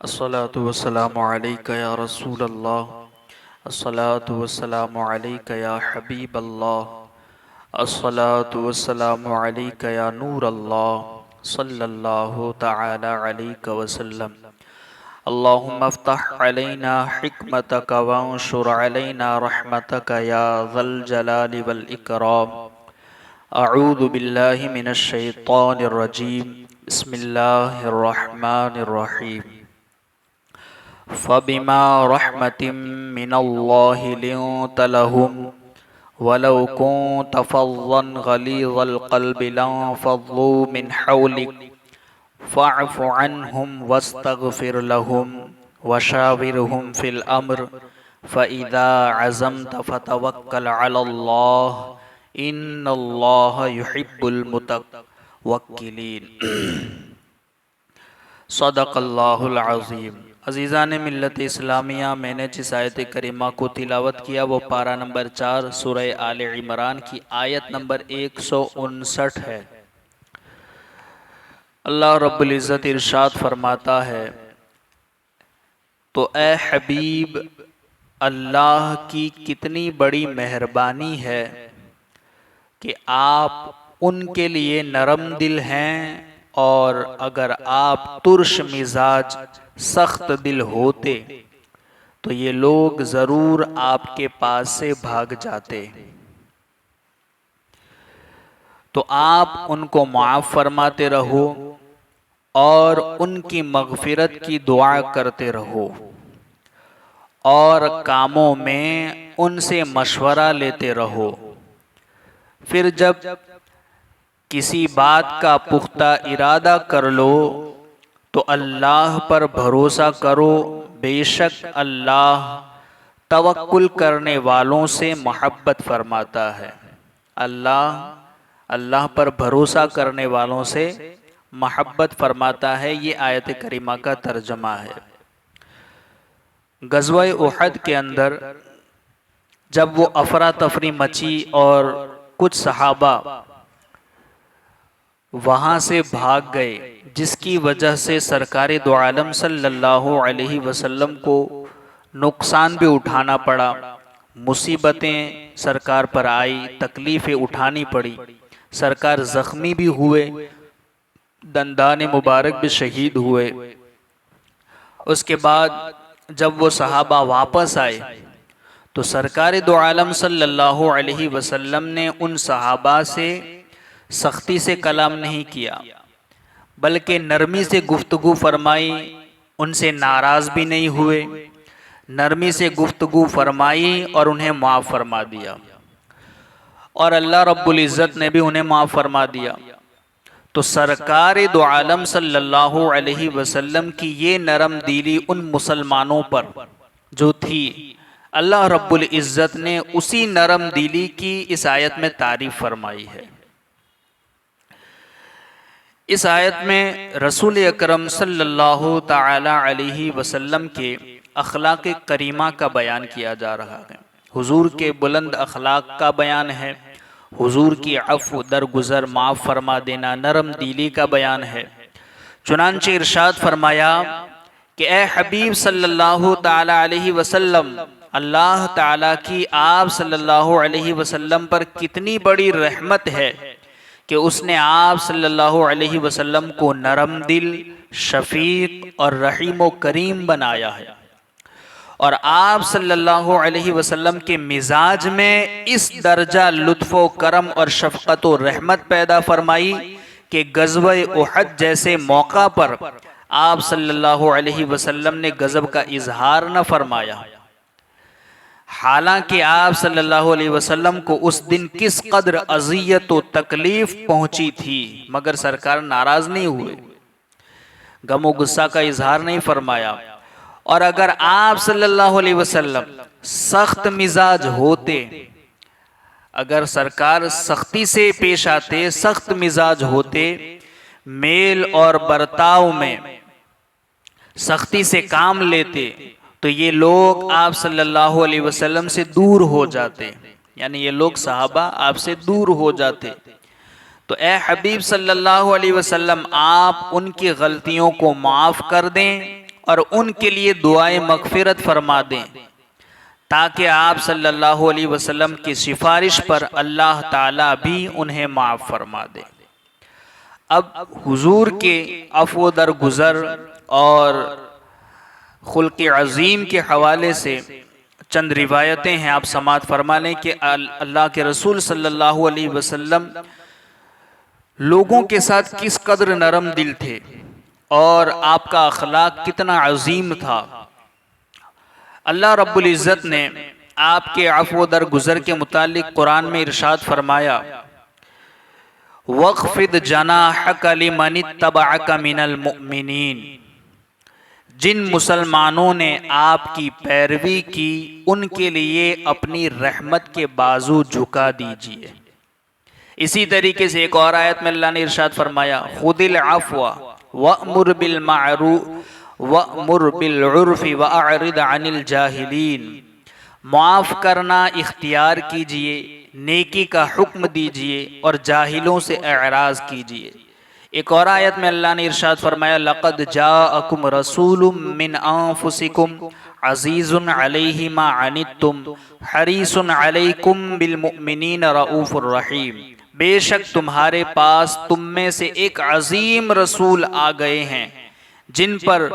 अस्सलातु वस्सलामु अलैका या रसूल अल्लाह, अस्सलातु वस्सलामु अलैका या हबीब अल्लाह, अस्सलातु वस्सलामु अलैका या नूर अल्लाह, सल्लल्लाहु तआला अलैका वसल्लम। अल्लाहुम्मा अफ्तह अलैना हिकमतक वंशुर अलैना रहमतक या ज़ल जलाली वल इकराम। अऊज़ु बिल्लाहि मिनश शैतानिर रजीम। बिस्मिल्लाहिर रहमानिर रहीम। फ़बिमा रहमतिम मिनल्लाहि लिंत लहुम वलौ कुंत फ़ज़्ज़न गलीज़ल क़ल्बि लंफ़ज़्ज़ू मिन हौलिक फ़अफ़ु अन्हुम वस्तग़फ़िर लहुम वशाविरहुम फ़िल अम्र फ़इज़ा अज़मत फ़तवक्कल अलल्लाह इन्नल्लाह युहिब्बुल मुतवक्किलीन। सदक़ल्लाहुल अज़ीम। अज़ीज़ान मिल्लत इस्लामिया, मैंने जिस आयत करीमा को तिलावत किया वो पारा नंबर 4 सूरह आले इमरान की आयत नंबर 159 है। अल्लाह रब्बुल इज़्ज़त इरशाद फरमाता है, तो ए हबीब, अल्लाह की कितनी बड़ी मेहरबानी है कि आप उनके लिए नरम दिल हैं, और अगर आप तुर्श मिजाज सख्त दिल होते तो ये लोग जरूर आपके पास से भाग जाते। तो आप उनको माफ फरमाते रहो और उनकी मगफिरत की दुआ करते रहो, और कामों में उनसे मशवरा लेते रहो। फिर जब किसी बात का पुख्ता इरादा कर लो तो अल्लाह पर भरोसा करो, बेशक अल्लाह तवक्कुल करने वालों से मोहब्बत फरमाता है। अल्लाह पर भरोसा करने वालों से मोहब्बत फरमाता है। ये आयत करीमा का तर्जमा है। गज़वा उहद के अंदर जब वो अफरा तफरी मची और कुछ सहाबा वहाँ से भाग गए, जिसकी वजह से सरकार दो आलम सल्लल्लाहु अलैहि वसल्लम को नुकसान भी उठाना पड़ा, मुसीबतें सरकार पर आई, तकलीफ़ें उठानी पड़ी, सरकार ज़ख्मी भी हुए, दंदान मुबारक भी शहीद हुए। उसके बाद जब वो सहाबा वापस आए तो सरकार दो आलम सल्लल्लाहु अलैहि वसल्लम ने उन सहाबा से सख्ती से कलाम नहीं किया, बल्कि नरमी से गुफ्तगू फरमाई, उनसे नाराज़ भी नहीं हुए, नरमी से गुफ्तगू फरमाई और उन्हें माफ़ फरमा दिया, और अल्लाह रब्बुल इज़्ज़त ने भी उन्हें माफ़ फरमा दिया। तो सरकार दो आलम सल्लल्लाहु अलैहि वसल्लम की ये नरम दिली उन मुसलमानों पर जो थी, अल्लाह रब्बुल इज़्ज़त ने उसी नरम दिली की इस आयत में तारीफ़ फरमाई है। इस आयत में रसूल अकरम सल्लल्लाहु ताला अलैहि वसल्लम के अखलाक करीमा का बयान किया जा रहा है। हुजूर के बुलंद अखलाक का बयान है, हुजूर की अफ़्व दरगुज़र माफ़ फरमा देना, नरम दिली का बयान है। चुनांचे इरशाद फरमाया कि ए हबीब सल्लल्लाहु ताला अलैहि वसल्लम, अल्लाह ताला की आप सल्लल्लाहु अलैहि वसल्लम पर कितनी बड़ी रहमत है कि उसने आप सल्लल्लाहु अलैहि वसल्लम को नरम दिल, शफीक और रहीम व करीम बनाया है, और आप सल्लल्लाहु अलैहि वसल्लम के मिजाज में इस दर्जा लुत्फ़ व करम और शफ़क़त व रहमत पैदा फरमाई कि गज़वा उहद जैसे मौका पर आप सल्लल्लाहु अलैहि वसल्लम ने गज़ब का इजहार न फरमाया। हालांकि आप सल्लल्लाहु अलैहि वसल्लम को उस दिन किस कदर अज़ियत व तकलीफ पहुंची थी, मगर सरकार नाराज नहीं हुए, गम व गुस्सा का इजहार नहीं फरमाया। और अगर आप सल्लल्लाहु अलैहि वसल्लम सख्त मिजाज होते, अगर सरकार सख्ती से पेश आते, सख्त मिजाज होते, मेल और बर्ताव में सख्ती से काम लेते, तो ये लोग आप सल्लल्लाहु अलैहि वसल्लम से दूर हो जाते, यानी ये लोग सहाबा आपसे दूर हो जाते। तो ए हबीब सल्लल्लाहु अलैहि वसल्लम, आप उनकी गलतियों को माफ़ कर दें और उनके लिए दुआए मगफिरत फरमा दें, ताकि आप सल्लल्लाहु अलैहि वसल्लम की सिफारिश पर अल्लाह ताला भी उन्हें माफ़ फरमा दे। अब हुजूर के अफ़्व दरगुज़र और खुल्क़ अज़ीम के हवाले से चंद रिवायतें हैं, आप समात फरमा लें कि अल्लाह के रसूल सल्लल्लाहु अलैहि वसल्लम लोगों के साथ किस कदर नरम दिल थे और आपका अखलाक कितना अजीम था। अल्लाह रब्बुल इज़्ज़त ने आपके अफ़्व दरगुज़र के मुतालिक कुरान में इरशाद फरमाया, वक़्फ़िद जनाहक लिमनित्तबअक मिनल मुअमिनीन, जिन मुसलमानों ने आपकी पैरवी की उनके लिए अपनी रहमत के बाजू झुका दीजिए। इसी तरीके से एक और आयत में अल्लाह ने इरशाद फरमाया, खुदिल अफ़्व वअमुर बिल मारूफ वअमुर बिल उर्फ़ि वअरिद अनिल जाहिलीन, माफ़ करना इख्तियार कीजिए, नेकी का हुक्म दीजिए और जाहिलों से एराज़ कीजिए। एक और आयत में अल्लाह ने इरशाद फरमाया, लक़द जाअकुम रसूलुम मिन अनफुसिकुम अज़ीज़ुन अलैहि मा अनित्तुम हरीसुन अलैकुम बिल मुमिनीन रऊफ़ुर रहीम, बेशक तुम्हारे पास तुम में से एक अजीम रसूल आ गए हैं जिन पर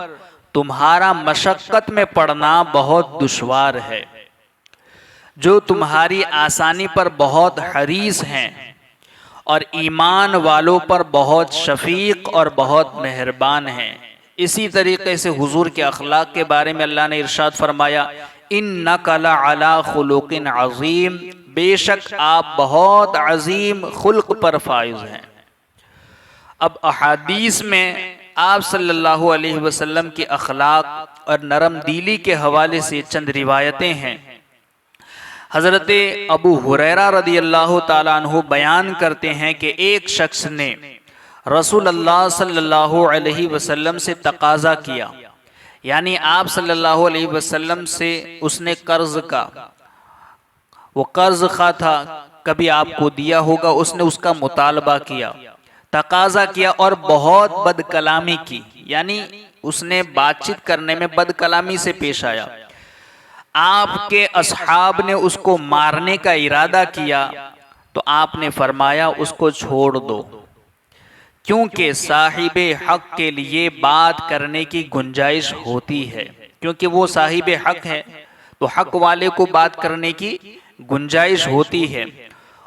तुम्हारा मशक्क़त में पड़ना बहुत दुश्वार है, जो तुम्हारी आसानी पर बहुत हरीस हैं और ईमान वालों पर बहुत शफीक और बहुत मेहरबान हैं। इसी तरीके से हुजूर के अखलाक के बारे में अल्लाह ने इरशाद फरमाया, इन्नका लअला खुलुक़िन अज़ीम, बेशक आप बहुत अजीम खुल्क पर फाइज हैं। अब अहादीस में आप सल्लल्लाहु अलैहि वसल्लम के अखलाक और नरम दिली के हवाले से चंद रिवायतें हैं। हज़रत अबू हुरैरा रदियल्लाहु ताला अन्हु बयान करते हैं कि एक शख्स ने रसूल अल्लाह सल्लल्लाहु अलैहि वसल्लम से तकाजा किया, यानी आप सल्लल्लाहु अलैहि वसल्लम से उसने कर्ज का, वो कर्ज खा था, कभी आपको दिया होगा, उसने उसका मुतालबा किया, तकाजा किया और बहुत बदकलामी की, यानी उसने बातचीत करने में बदकलामी से पेश आया। आपके असहाब ने उसको मारने का इरादा किया तो आपने फरमाया उसको छोड़ दो, क्योंकि साहिबे हक के लिए बात करने की गुंजाइश होती है, क्योंकि वो साहिबे हक है तो हक वाले को बात करने की गुंजाइश होती है।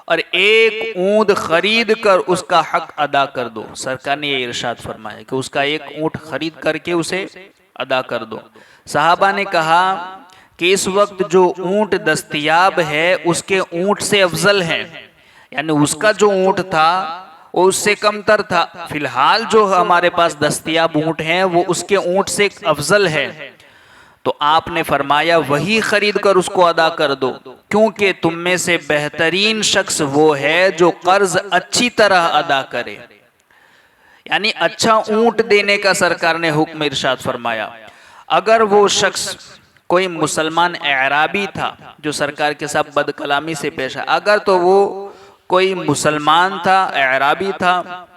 और एक ऊंट खरीद कर उसका हक अदा कर दो, सरकार ने ये इरशाद फरमाया कि उसका एक ऊंट खरीद करके उसे अदा कर दो। सहाबा ने कहा कि इस वक्त जो ऊंट दस्तयाब है उसके ऊंट से अफजल है, यानी उसका जो ऊंट था वो उससे कमतर था, फिलहाल जो हमारे पास दस्तयाब ऊंट हैं वो उसके ऊंट से अफजल है। तो आपने फरमाया वही खरीद कर उसको अदा कर दो, क्योंकि तुम में से बेहतरीन शख्स वो है जो कर्ज अच्छी तरह अदा करे, यानी अच्छा ऊंट देने का सरकार ने हुक्म इरशाद फरमाया। अगर वो शख्स कोई मुसलमान एराबी था जो सरकार के साथ बदकलामी से पेश आया, अगर तो वो कोई मुसलमान था, एराबी था,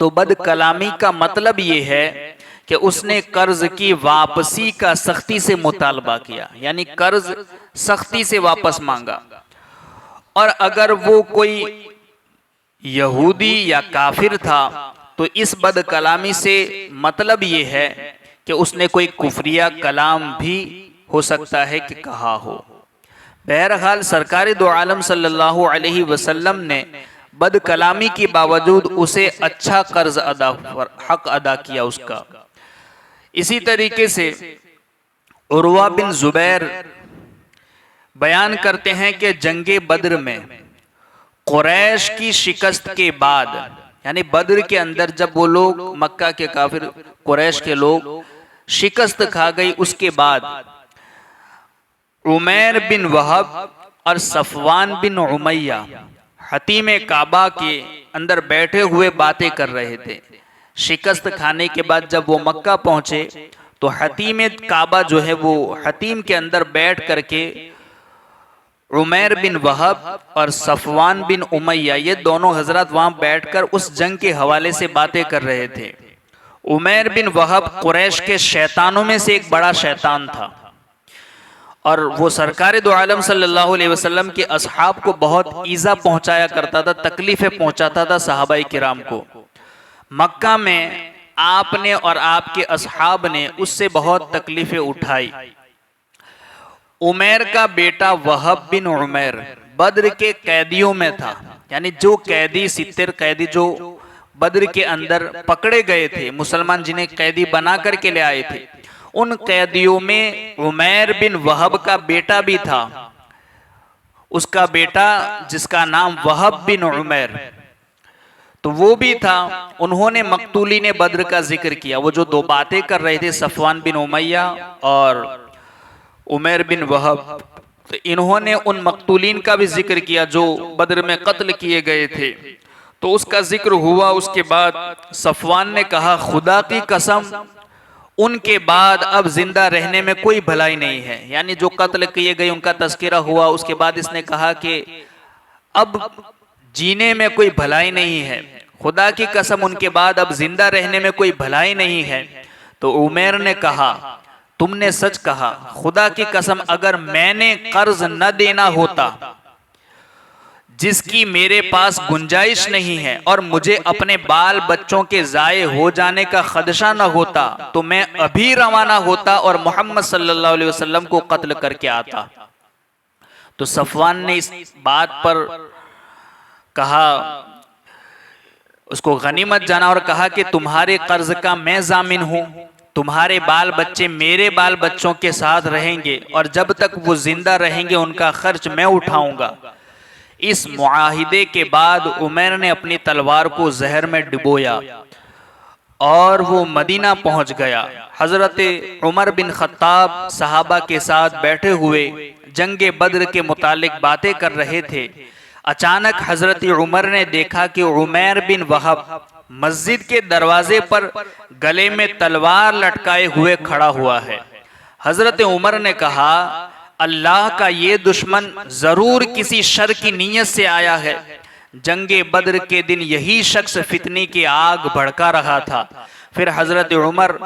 तो बदकलामी का मतलब ये है कि उसने कर्ज की वापसी का सख्ती से मुतालबा किया, यानी कर्ज सख्ती से वापस मांगा। और अगर वो कोई यहूदी या काफिर था तो इस बदकलामी से मतलब ये है कि उसने कोई कुफरिया कलाम भी हो सकता है कि कहा हो। बहरहाल सरकार दो आलम सल्लल्लाहु अलैहि वसल्लम ने बदकलामी के बावजूद उसे अच्छा कर्ज अदा, हक अदा किया उसका। इसी तरीके से उर्वा बिन जुबैर बयान करते हैं कि जंगे बद्र में कुरैश की शिकस्त के बाद, यानी बद्र के अंदर जब वो लोग मक्का के काफिर कुरैश के लोग शिकस्त खा गई, उसके बाद उमैर बिन वहब और सफवान बिन उमैया हतीम काबा के अंदर बैठे हुए बातें कर रहे थे। शिकस्त खाने के बाद जब वो मक्का पहुंचे तो हतीम काबा जो है वो हतीम के अंदर बैठ करके उमैर बिन वहब और सफवान बिन उमैया, ये दोनों हजरत वहां बैठकर उस जंग के हवाले से बातें कर रहे थे। उमैर बिन वहब कुरैश के शैतानों में से एक बड़ा शैतान था और वो सरकार दो आलम सल्लल्लाहु अलैहि वसल्लम के असहाब को बहुत ईजा पहुंचाया करता था, तकलीफें पहुंचाता था सहाबाई किराम को। मक्का में आपने और आपके असहाब ने उससे बहुत तकलीफें उठाई। उमैर का बेटा वहब बिन उमैर बद्र के कैदियों में था, यानी जो कैदी 70 कैदी जो बद्र के अंदर पकड़े गए थे, मुसलमान जिन्हें कैदी बना करके ले आए थे, उन कैदियों में उमैर बिन वहब का बेटा भी था। उसका बेटा जिसका नाम वहब बिन उमैर, तो वो भी था। उन्होंने मकतूली ने बद्र का जिक्र किया। वो जो दो बातें कर रहे थे, सफवान बिन उमैया और उमैर बिन वहब, तो इन्होंने उन मकतूलीन का भी जिक्र किया जो बद्र में कत्ल किए गए थे। तो उसका जिक्र हुआ। उसके बाद सफवान ने कहा, खुदा की कसम, उनके बाद अब जिंदा रहने में कोई भलाई नहीं है। यानी जो कत्ल किए गए उनका तस्करा हुआ। उसके बाद इसने कहा कि अब जीने में कोई भलाई नहीं है, खुदा की कसम उनके बाद अब जिंदा रहने में कोई भलाई नहीं है। तो उमैर ने कहा, तुमने सच कहा, खुदा की कसम अगर मैंने कर्ज न देना होता जिसकी मेरे पास गुंजाइश नहीं है और मुझे अपने बाल बच्चों के जाये हो जाने का खदशा न होता, तो मैं अभी रवाना होता और मोहम्मद सल्लल्लाहु अलैहि वसल्लम को कत्ल करके आता। तो सफवान ने इस बात पर कहा, उसको गनीमत जाना और कहा कि तुम्हारे कर्ज का मैं जामिन हूं, तुम्हारे बाल बच्चे मेरे बाल बच्चों के साथ रहेंगे और जब तक वो जिंदा रहेंगे उनका खर्च मैं उठाऊंगा। इस मुआहिदे के बाद उमैर ने अपनी तलवार को जहर में डुबोया और वो मदीना पहुंच गया। हजरत उमर बिन खत्ताब सहाबा के साथ बैठे हुए जंगे बद्र के मुतालिक बातें कर रहे थे। अचानक हजरत उमर ने देखा कि उमैर बिन वहब मस्जिद के दरवाजे पर गले में तलवार लटकाए हुए खड़ा हुआ है। हजरत उमर ने कहा, अल्लाह का ये दुश्मन जरूर किसी शर की नीयत से आया है। जंगे बद्र के दिन यही शख्स फितने की आग भड़का रहा था। फिर हजरत उमर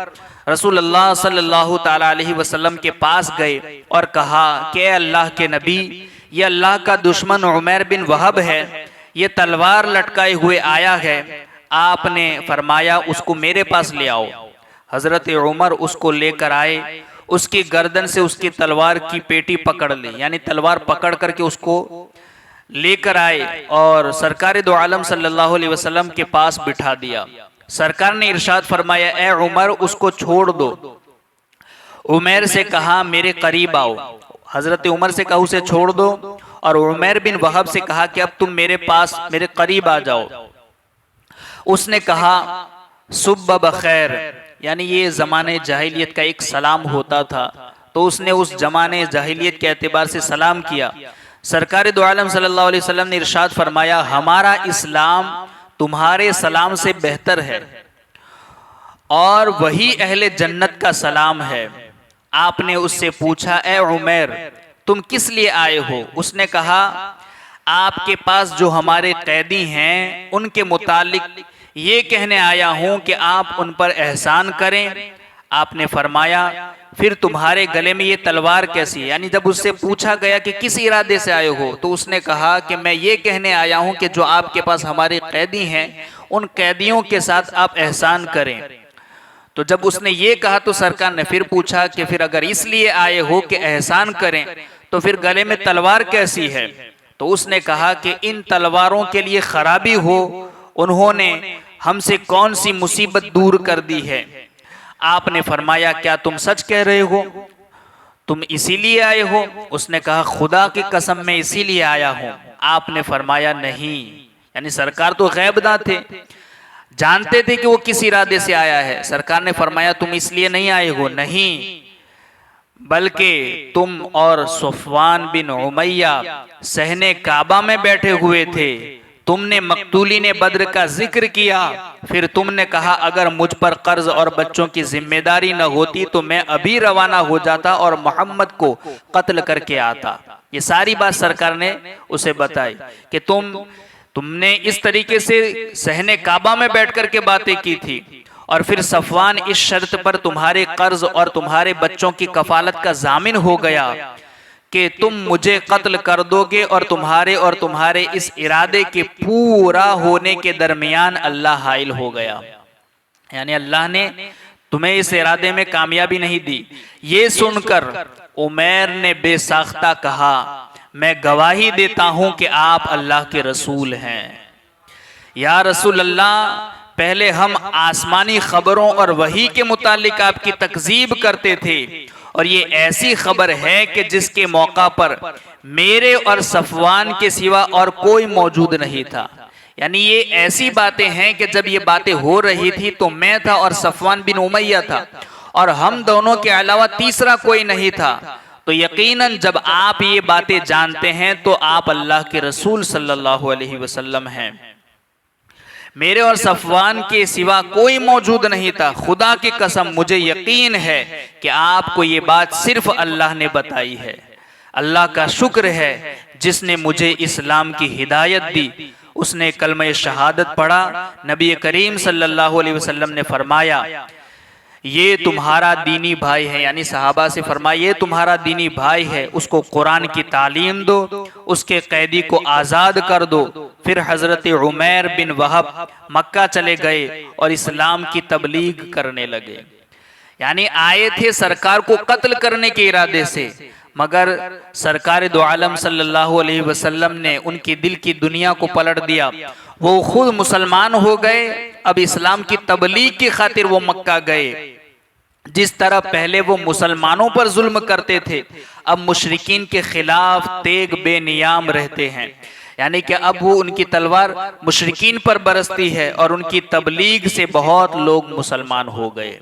रसूलुल्लाह सल्लल्लाहु ताला अलैहि वसल्लम के पास गए और कहा कि अल्लाह के नबी, ये अल्लाह का दुश्मन उमैर बिन वहब है, ये तलवार लटकाए हुए आया है। आपने फरमाया उसको मेरे पास ले आओ। हजरत उमर उसको लेकर आए, उसकी गर्दन से उसकी तलवार की पेटी पकड़ ली, यानी तलवार पकड़ करके उसको लेकर आए और सरकार दो आलम सल्लल्लाहु अलैहि वसल्लम के पास बिठा दिया। सरकार ने इरशाद फरमाया, ए उमर उसको छोड़ दो। उमैर से कहा, मेरे करीब आओ। हजरत उमर से कहा उसे छोड़ दो और उमैर बिन वहब से कहा कि अब तुम मेरे पास मेरे करीब आ जाओ। उसने कहा, सुब्ह बखैर, यानी ये जमाने जाहिलियत का एक सलाम होता था, तो उसने उस जमाने जाहिलियत के एतबार से सलाम किया। सरकार दो आलम सल्लल्लाहु अलैहि वसल्लम ने इरशाद फरमाया, हमारा इस्लाम तुम्हारे सलाम से बेहतर है और वही अहले जन्नत का सलाम है। आपने उससे पूछा, ए उमैर तुम किस लिए आए हो? उसने कहा, आपके पास जो हमारे कैदी हैं उनके मुतालिक ये कहने आया हूं कि आप उन पर एहसान करें। आपने फरमाया, फिर तुम्हारे गले में ये तलवार कैसी है? यानी जब उससे पूछा गया कि किस इरादे से आए हो, तो उसने कहा कि मैं ये कहने आया हूं कि जो आपके पास हमारे कैदी हैं उन कैदियों के साथ आप एहसान करें। तो जब उसने ये कहा तो सरकार ने फिर पूछा कि फिर अगर इसलिए आए हो कि एहसान करें तो फिर गले में तलवार कैसी है? तो उसने कहा कि इन तलवारों के लिए खराबी हो, उन्होंने हमसे कौन सी मुसीबत दूर कर दी है। आपने फरमाया, क्या तुम सच कह रहे हो? तुम इसीलिए आए हो? उसने कहा, खुदा की कसम मैं इसीलिए आया हूं। आपने फरमाया, नहीं। यानी सरकार तो गैबदां थे, जानते थे कि वो किस इरादे से आया है। सरकार ने फरमाया, तुम इसलिए नहीं आए हो, नहीं, बल्कि तुम और सफवान बिन उमैया सहने काबा में बैठे हुए थे। तुमने मकतूली ने बद्र का जिक्र किया, फिर तुमने कहा अगर मुझ पर कर्ज और बच्चों की जिम्मेदारी न होती तो मैं अभी रवाना हो जाता और मोहम्मद को कत्ल करके आता। ये सारी बात सरकार ने उसे बताई कि तुमने इस तरीके से सहने काबा में बैठ करके बातें की थी और फिर सफवान इस शर्त पर तुम्हारे कर्ज और तुम्हारे बच्चों की कफालत का जामिन हो गया कि तुम मुझे कत्ल कर दोगे, और तुम्हारे इस इरादे के पूरा होने के दरमियान अल्लाह हाइल हो गया, यानी अल्लाह ने तुम्हें इस इरादे में कामयाबी नहीं दी। ये सुनकर उमैर ने बेसाख्ता कहा, मैं गवाही देता हूं कि आप अल्लाह के रसूल हैं। या रसूल अल्लाह, पहले हम आसमानी खबरों और वही के मुतालिक आपकी तकजीब करते थे, और ये ऐसी खबर है कि जिसके मौका पर मेरे और सफवान के सिवा और कोई मौजूद नहीं था। यानी ये ऐसी बातें हैं कि जब ये बातें हो रही थी तो मैं था और सफवान बिन उमैया था, और हम दोनों के अलावा तीसरा कोई नहीं था। तो यकीनन जब आप ये बातें जानते हैं तो आप अल्लाह के रसूल सल्लल्लाहु अलैहि वसल्लम हैं। मेरे और सफवान के सिवा कोई मौजूद नहीं था। खुदा की कसम मुझे यकीन है कि आपको ये बात सिर्फ अल्लाह ने बताई है। अल्लाह का शुक्र है जिसने मुझे इस्लाम की हिदायत दी। उसने कलमा शहादत पढ़ा। नबी करीम सल्लल्लाहु अलैहि वसल्लम ने फरमाया, ये तुम्हारा दीनी भाई है, यानी सहाबा से फरमाया ये तुम्हारा दीनी भाई है, उसको कुरान की तालीम दो, उसके कैदी को आज़ाद कर दो। फिर हजरत उमैर बिन वहब मक्का चले गए और इस्लाम की तबलीग करने लगे। यानी आए थे सरकार को कत्ल करने के इरादे से, मगर सरकार दो आलम सल्लल्लाहु अलैहि वसल्लम ने उनकी दिल की दुनिया को पलट दिया। वो खुद मुसलमान हो गए। अब इस्लाम की तबलीग की खातिर वो मक्का गए। जिस तरह पहले वो मुसलमानों पर जुल्म करते थे, अब मुशरिकीन के खिलाफ तेग बेनियाम रहते हैं। यानी कि अब वो उनकी तलवार मुशरिकीन पर बरसती है और उनकी तबलीग से बहुत लोग मुसलमान हो गए।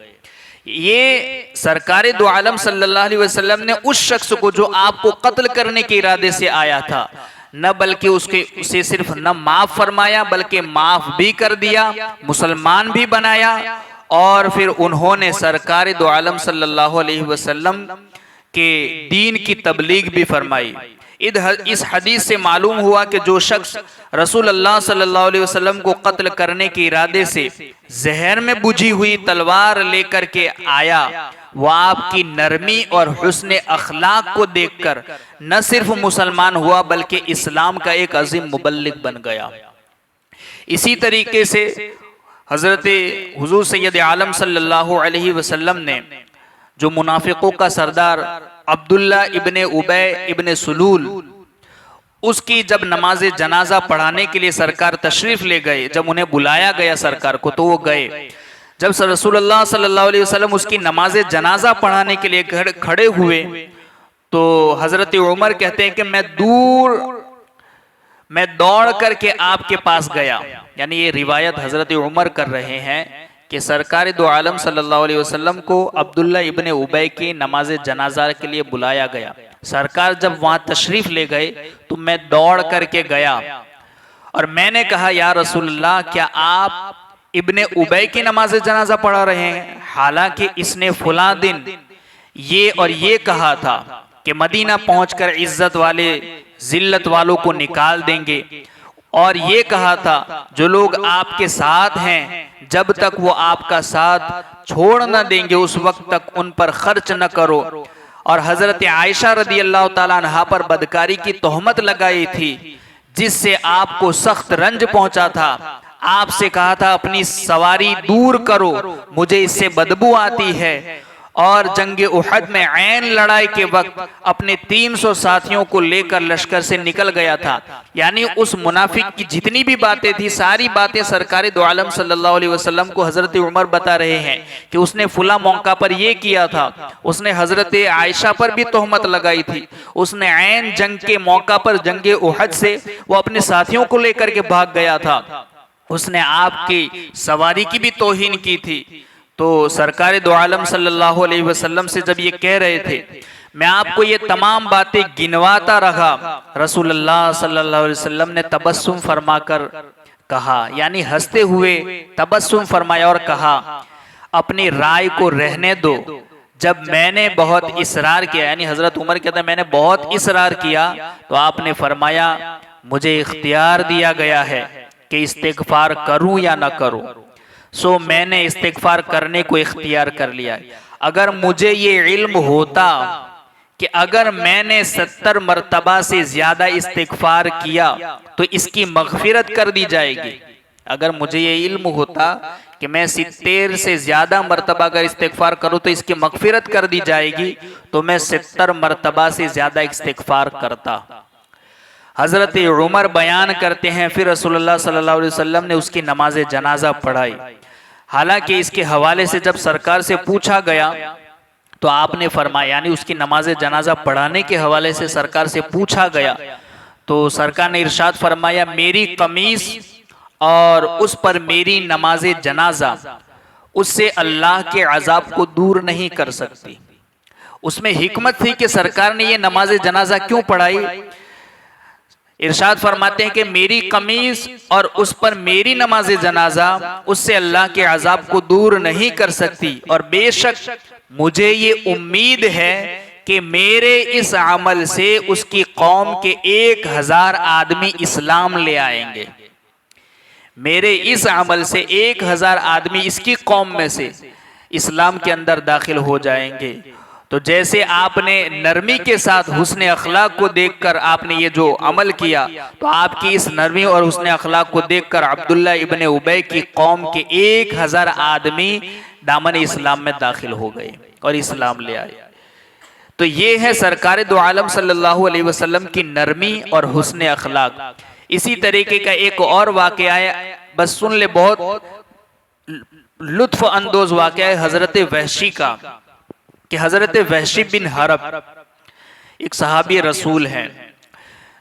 ये सरकार दो आलम सल्लल्लाहु अलैहि वसल्लम ने उस शख्स को जो आपको कत्ल करने के इरादे से आया था, न बल्कि उसे सिर्फ न माफ फरमाया बल्कि माफ भी कर दिया, मुसलमान भी बनाया, और फिर उन्होंने सरकार दो आलम सल्लल्लाहु अलैहि वसल्लम के दीन की तबलीग भी फरमाई। इस हदीस से मालूम हुआ कि जो शख्स रसूल अल्लाह सल्लल्लाहु अलैहि वसल्लम को कत्ल करने के इरादे से जहर में बुझी हुई तलवार लेकर के आया, वह आपकी नरमी और हुस्न अखलाक को देखकर न सिर्फ मुसलमान हुआ बल्कि इस्लाम का एक अजीम मुबल्लिग बन गया। इसी तरीके से हजरत हुजूर सैयद आलम सल्लल्लाहु अलैहि वसल्लम ने जो मुनाफिकों का सरदार अब्दुल्ला इब्ने उबै इब्ने सुलूल, उसकी जब नमाज जनाजा पढ़ाने के लिए सरकार तशरीफ ले गए, जब उन्हें बुलाया गया सरकार को तो वो गए। जब रसूलुल्लाह सल्लल्लाहु अलैहि वसल्लम उसकी नमाज जनाजा पढ़ाने के लिए खड़े हुए तो हजरत उमर कहते हैं कि मैं दौड़ करके आपके पास गया। यानी ये रिवायत हजरत उमर कर रहे हैं कि सरकार दो आलम सल्लल्लाहु अलैहि वसल्लम को अब्दुल्ला इब्ने उबै की नमाज जनाजा के लिए बुलाया गया। सरकार जब वहां तशरीफ ले गए तो मैं दौड़ करके गया और मैंने कहा, या रसूलल्लाह, क्या आप इब्ने उबै की नमाज जनाजा पढ़ा रहे हैं? हालांकि इसने फुला दिन ये और ये कहा था कि मदीना पहुंचकर इज्जत वाले जिल्लत वालों को निकाल देंगे, और ये कहा था जो लोग आपके साथ हैं जब तक वो आपका साथ छोड़ न देंगे उस वक्त तक उन पर खर्च न करो। और हजरत आयशा रदी अल्लाह ताला अन्हा पर बदकारी की तोहमत लगाई थी जिससे आपको सख्त रंज पहुंचा था। आपसे कहा था अपनी सवारी दूर करो, मुझे इससे बदबू आती है। और जंग उहद में ऐन लड़ाई के वक्त अपने 300 साथियों को लेकर लश्कर से निकल गया था। यानी उस मुनाफिक की जितनी भी बातें थी सारी बातें सरकार दो आलम सल्लल्लाहु अलैहि वसल्लम को हजरत उमर बता रहे हैं कि उसने फुला मौका पर ये किया था। उसने हजरत आयशा पर भी तोहमत लगाई थी। उसने ऐन जंग के मौका पर जंग उहद से वो अपने साथियों को लेकर के भाग गया था। उसने आपकी सवारी की भी तौहीन की थी। तो सरकार दो आलम सल्लल्लाहु अलैहि वसल्लम से जब ये कह रहे थे, मैं आपको ये तमाम बातें गिनवाता रहा, रसूलुल्लाह सल्लल्लाहु अलैहि वसल्लम ने तबस्सुम फरमाकर कहा, यानी हंसते हुए तबस्सुम फरमाया और कहा, अपनी राय को रहने दो। जब मैंने बहुत इसरार किया, यानी हजरत उमर कहता है मैंने बहुत इसरार किया, तो आपने फरमाया मुझे इख्तियार दिया गया है कि इस्तिगफार करूं या ना करूं। सो मैंने इस्तिगफार करने को इख्तियार कर लिया। अगर मुझे ये इल्म होता कि अगर मैंने 70 मर्तबा से ज्यादा इस्तिगफार किया तो इसकी मगफिरत कर दी जाएगी, अगर मुझे ये इल्म होता कि मैं 70 से ज्यादा मर्तबा अगर इस्तिगफार करूं तो इसकी मगफिरत कर दी जाएगी, तो मैं 70 मर्तबा से ज्यादा इस्तिगफार करता। हजरत उमर बयान करते हैं फिर रसूलुल्लाह सल्लल्लाहु अलैहि वसल्लम ने उसकी नमाज जनाजा पढ़ाई। हालांकि इसके हवाले से जब सरकार से पूछा गया तो आपने फरमाया, यानी उसकी नमाज जनाजा पढ़ाने के हवाले से सरकार से पूछा गया तो सरकार ने इरशाद फरमाया, मेरी कमीज और उस पर मेरी नमाज जनाजा उससे अल्लाह के अजाब को दूर नहीं कर सकती। उसमें हिकमत थी कि सरकार ने ये नमाज जनाजा क्यों पढ़ाई। इरशाद फरमाते हैं कि मेरी कमीज और उस पर मेरी नमाज जनाजा उससे अल्लाह के अजाब को दूर नहीं कर सकती, और बेशक मुझे ये उम्मीद है कि मेरे इस अमल से उसकी कौम के 1000 आदमी इस्लाम ले आएंगे। मेरे इस अमल से 1000 आदमी इसकी कौम में से इस्लाम के अंदर दाखिल हो जाएंगे। तो जैसे आपने नरमी के साथ हुस्न अखलाक को देखकर आपने ये जो अमल किया, तो आपकी इस नरमी और हुस्न अखलाक को देखकर अब्दुल्ला इब्ने उबय की कौम के 1000 आदमी दामन इस्लाम में दाखिल हो गए और इस्लाम ले आए। तो ये है सरकार दो आलम सल्लल्लाहु अलैहि वसल्लम की नरमी और हुस्न अखलाक। इसी तरीके का एक और वाकया है, बस सुन ले, बहुत लुत्फ अंदोज वाकया है हजरत वहशी का, कि हजरत वहशी बिन हरब एक सहाबी रसूल हैं,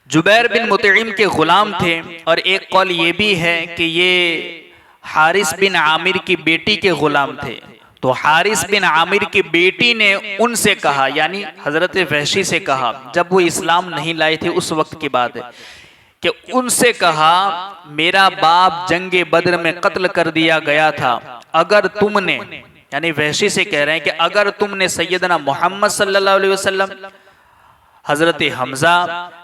जुबैर बिन मुतइम के गुलाम थे, और एक कौल ये भी है कि ये हारिस बिन आमिर की बेटी के गुलाम थे। तो हारिस बिन आमिर की बेटी ने उनसे कहा, यानी हजरत वहशी से कहा, जब वो इस्लाम नहीं लाए थे उस वक्त की बात है, कि उनसे कहा मेरा बाप जंगे बद्र में कत्ल कर दिया गया था, अगर तुमने, यानी वहशी से कह रहे हैं कि अगर तुमने सैयदना मोहम्मद सल्लल्लाहु अलैहि वसल्लम, हजरत हमजा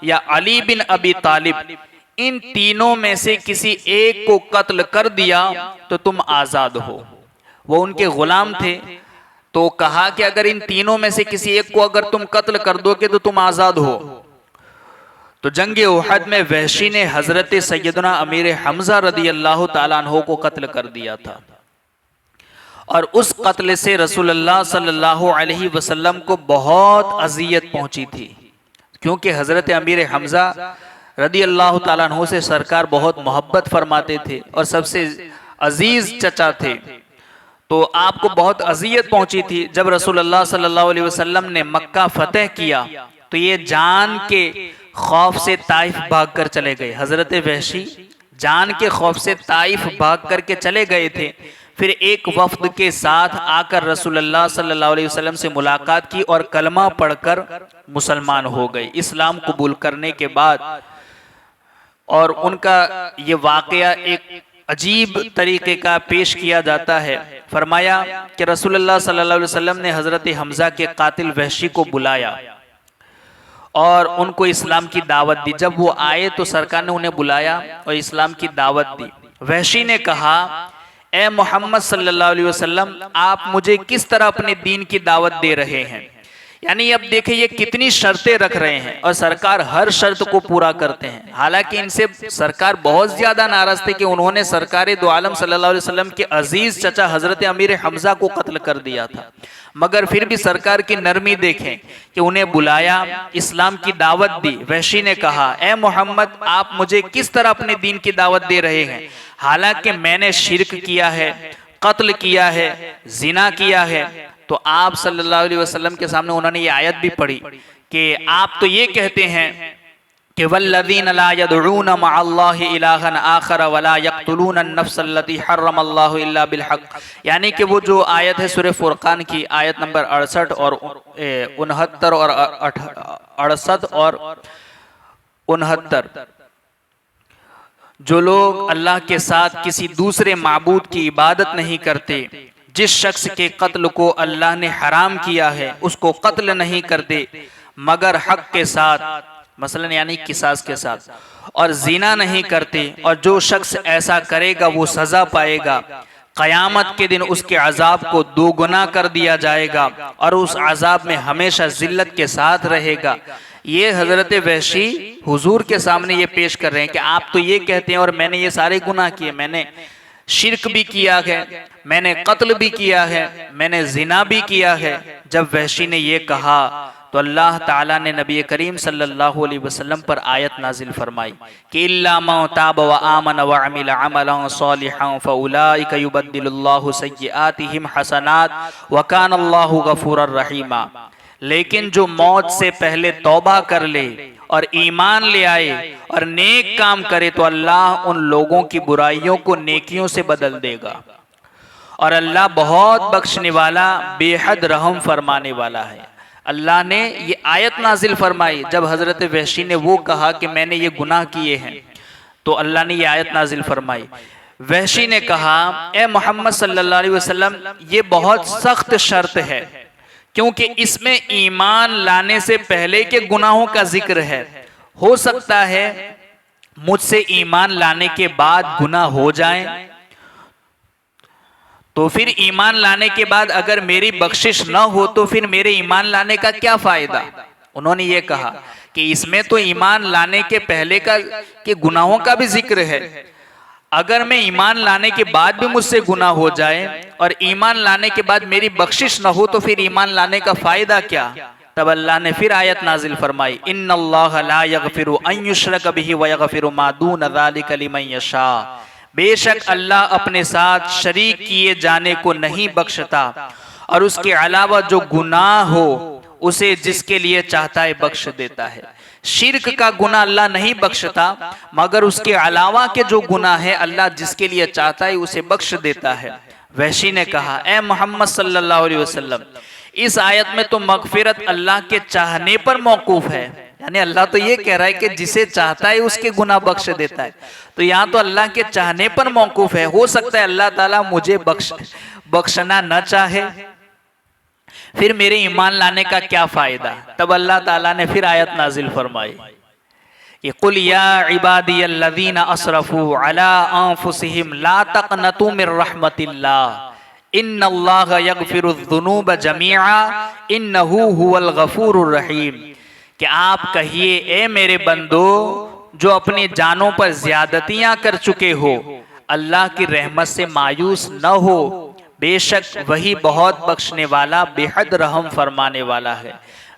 या अली बिन अबी तालिब, इन तीनों में से किसी एक को कत्ल कर दिया तो तुम आजाद हो। वो उनके गुलाम थे, तो कहा कि अगर इन तीनों में से किसी एक को अगर तुम कत्ल कर दोगे तो तुम आजाद हो। तो जंगे उहद में वहशी ने हजरत सैयदना अमीर हमजा रदी अल्लाह ताला अन्हु को कत्ल कर दिया था, और उस कत्ल से रसूलुल्लाह सल्लल्लाहु अलैहि वसल्लम को बहुत अजियत पहुंची थी, क्योंकि हजरत अमीर हमजा रदी अल्लाह ताला अन्हु से सरकार बहुत मोहब्बत फरमाते थे और सबसे अजीज चचा थे। तो आपको बहुत अजियत पहुंची थी। जब रसूलुल्लाह सल्लल्लाहु अलैहि वसल्लम ने मक्का फतेह किया तो ये जान के खौफ से ताइफ भाग कर चले गए। हजरत वहशी जान के खौफ से ताइफ भाग करके चले गए थे। फिर एक वफ्द के साथ आकर रसूलुल्लाह सल्लल्लाहु अलैहि वसल्लम से मुलाकात की और कलमा पढ़कर मुसलमान हो गए इस्लाम कबूल करने के बाद। और उनका ये वाकया एक अजीब तरीके का पेश किया जाता है। फरमाया कि रसूलुल्लाह सल्लल्लाहु अलैहि वसल्लम ने हजरत हमजा के कातिल वहशी को बुलाया और उनको इस्लाम की दावत दी। जब वो आए तो सरकार ने उन्हें बुलाया और इस्लाम की दावत दी। वहशी ने कहा, ए मोहम्मद सल्लल्लाहु अलैहि वसल्लम, आप मुझे किस तरह अपने दीन की दावत दे रहे हैं। यानी अब देखिए ये कितनी शर्तें रख रहे हैं और सरकार हर शर्त को पूरा करते हैं। हालांकि इनसे सरकार बहुत ज्यादा नाराज थे कि उन्होंने सरकार दो आलम सल्लल्लाहु अलैहि वसल्लम के अजीज चचा हजरत अमीर हमजा को कत्ल कर दिया था, मगर फिर भी सरकार की नरमी देखें कि उन्हें बुलाया, इस्लाम की दावत दी। वहशी ने कहा, ए मोहम्मद, आप मुझे किस तरह अपने दीन की दावत दे रहे हैं, हालांकि मैंने शिरक किया है, कत्ल किया है, जिना किया है। तो आप सल्लल्लाहु अलैहि वसल्लम के सामने उन्होंने ये आयत भी पढ़ी कि आप तो ये कहते हैं कि वल्लज़ीना ला यदऊना मअल्लाहि इलाहन आखर वला यक़्तुलून अन-नफ्स अल्लती हर्रमल्लाहु इल्ला बिल-हक़। यानी कि वो जो आयत है सूरह फुरकान की आयत नंबर 68 और 69 और 68 और 69, जो लोग अल्लाह के साथ किसी दूसरे माबूद की इबादत नहीं करते, जिस शख्स के कत्ल को अल्लाह ने हराम किया है उसको कत्ल नहीं करते मगर हक के साथ, मसलन यानी किसास के साथ, और जिना नहीं करते, और जो शख्स ऐसा करेगा वो सजा पाएगा। क़यामत के दिन उसके अजाब को दोगुना कर दिया जाएगा और उस अजाब में हमेशा जिल्लत के साथ रहेगा। ये हजरत वहशी हुजूर के सामने ये पेश कर रहे हैं कि आप तो ये कहते हैं और मैंने ये सारे गुनाह किए, मैंने शिर्क भी किया है, मैंने कत्ल भी किया है, मैंने जिना भी किया है। जब वहशी ने ये कहा तो अल्लाह ताला ने नबी करीम सल्लल्लाहु अलैहि वसल्लम पर आयत नाजिल फरमाई कि इल्ला मन ताब व आमन व अमिल अमलन सालिहन फउलाइका युबद्दिलुल्लाहु सय्यिआतिहिम हसनात व कान अल्लाहु गफूरर रहीमा। लेकिन जो मौत से पहले तौबा कर ले और ईमान ले आए और नेक काम करे तो अल्लाह उन लोगों की बुराइयों को नेकियों से बदल देगा और अल्लाह बहुत बख्शने वाला बेहद रहम फरमाने वाला है। अल्लाह ने ये आयत नाजिल फरमाई जब हजरत वहशी ने वो कहा कि मैंने ये गुनाह किए हैं, तो अल्लाह ने ये आयत नाजिल फरमाई। वहशी ने कहा, ए मोहम्मद सल्लल्लाहु अलैहि वसल्लम, ये बहुत सख्त शर्त है क्योंकि इसमें ईमान लाने से पहले के गुनाहों का जिक्र है। हो सकता है मुझसे ईमान लाने के बाद गुनाह हो जाएं, तो फिर ईमान लाने के बाद अगर मेरी बख्शिश न हो तो फिर मेरे ईमान लाने का क्या फायदा। उन्होंने ये कहा कि इसमें तो ईमान लाने के पहले का के गुनाहों का भी जिक्र है, अगर मैं ईमान लाने के बाद भी मुझसे गुनाह हो जाए और ईमान लाने के बाद मेरी बख्शिश न हो तो फिर ईमान लाने का फायदा क्या। तब अल्लाह ने फिर आयत नाजिल फरमाई, इन्नल्लाह ला यगफिरु अन युश्रक बिही व यगफिरु मा दून ज़ालिका लिमन यशा। बेशक अल्लाह अपने साथ शरीक किए जाने को नहीं बख्शता और उसके अलावा जो गुनाह हो उसे जिसके लिए चाहता है बख्श देता है। शिर्क का गुनाह अल्लाह नहीं बख्शता, मगर उसके अलावा के जो गुनाह है अल्लाह जिसके लिए चाहता है उसे बख्श देता है। वहशी ने कहा, ए मोहम्मद सल्लल्लाहु अलैहि वसल्लम, इस आयत में तो मगफिरत अल्लाह के चाहने पर मौकूफ है, यानी अल्लाह तो ये कह रहा है कि जिसे चाहता है उसके गुनाह बख्श देता है। तो यहाँ तो अल्लाह के चाहने पर मौकूफ है। हो सकता है अल्लाह ताला मुझे बख्शना न चाहे, फिर मेरे ईमान लाने का क्या फायदा। तब अल्लाह ताला ने फिर आयत नाजिल फरमाई, कुल या इबादियल्लज़ीना असरफू अला अंफुसिहिम ला तक़नतू मिर रहमतिल्लाह इन्नल्लाह यगफिरुज़्ज़ुनूब जमीआ इन्नहू हुवल गफूरुर रहीम। कि आप कहिए, ए मेरे बंदो जो अपनी जानों पर ज्यादतियां कर चुके हो, अल्लाह की रहमत से मायूस न हो, बेशक वही बहुत बख्शने वाला बेहद रहम फरमाने वाला है।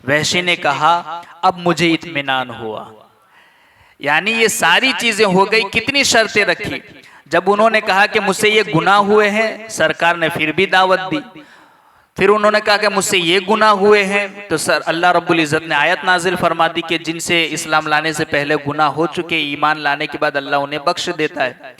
वहशी ने कहा, अब मुझे इत्मीनान हुआ। यानी ये सारी चीजें हो गई, कितनी शर्तें रखी। जब उन्होंने कहा कि मुझसे ये गुनाह हुए हैं, सरकार ने फिर भी दावत दी। फिर उन्होंने कहा कि मुझसे ये गुनाह हुए हैं, तो सर अल्लाह रब्बुल इज़्ज़त ने आयत नाजिल फरमा दी कि जिनसे इस्लाम लाने से पहले गुनाह हो चुके, ईमान लाने के बाद अल्लाह उन्हें बख्श देता है।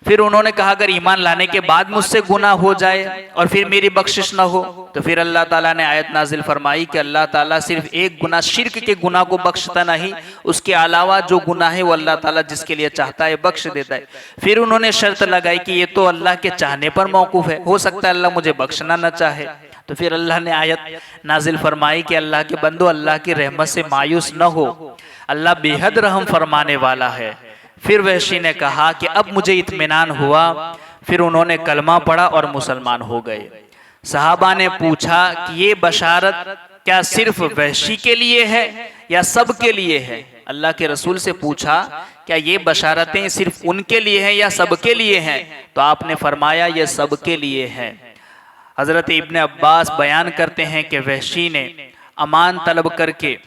फिर उन्होंने कहा अगर ईमान लाने के बाद मुझसे गुनाह हो जाए और फिर मेरी बख्शिश ना हो, तो फिर अल्लाह ताला ने आयत नाजिल फरमाई कि अल्लाह ताला सिर्फ एक गुनाह, शिर्क के गुनाह को बख्शता नहीं, उसके अलावा जो गुनाह है वो अल्लाह ताला जिसके लिए चाहता है बख्श देता है। फिर उन्होंने शर्त लगाई कि ये तो अल्लाह के चाहने पर मौकूफ है, हो सकता है अल्लाह मुझे बख्शना न चाहे। तो फिर अल्लाह ने आयत नाजिल फरमाई कि अल्लाह के बंदो, अल्लाह की रहमत से मायूस न हो, अल्लाह बेहद रहम फरमाने वाला है। फिर वहशी ने कहा कि अब मुझे इत्मीनान हुआ। फिर उन्होंने कलमा पढ़ा और मुसलमान हो गए। सहाबा ने पूछा कि ये बशारत क्या सिर्फ वहशी के लिए है या सब के लिए है। अल्लाह के रसूल से पूछा क्या ये बशारतें सिर्फ उनके लिए हैं या सबके लिए हैं, तो आपने फरमाया ये सबके लिए है। हजरत इब्ने अब्बास बयान करते हैं कि वहशी ने अमान तलब करके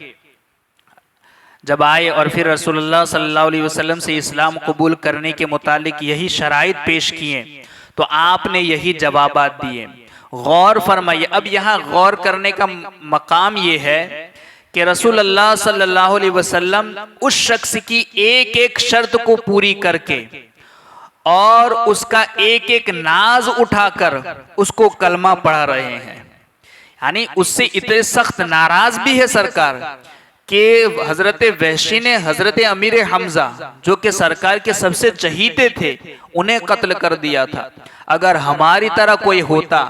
जब आए और फिर रसूलुल्लाह सल्लल्लाहु अलैहि वसल्लम से इस्लाम कबूल करने के मुतालिक यही शराइत पेश किए, तो आपने यही जवाबात दिए। गौर फरमाइए, अब यहाँ गौर करने का मकाम ये है कि रसूलुल्लाह सल्लल्लाहु अलैहि वसल्लम उस शख्स की एक एक शर्त को पूरी करके और उसका एक एक नाज उठाकर उसको कलमा पढ़ा रहे हैं। यानी उससे इतने सख्त नाराज भी है सरकार कि हजरत वहशी ने हजरत अमीर हमजा जो कि सरकार के सबसे चहीते थे उन्हें कत्ल कर दिया था। अगर हमारी तरह कोई होता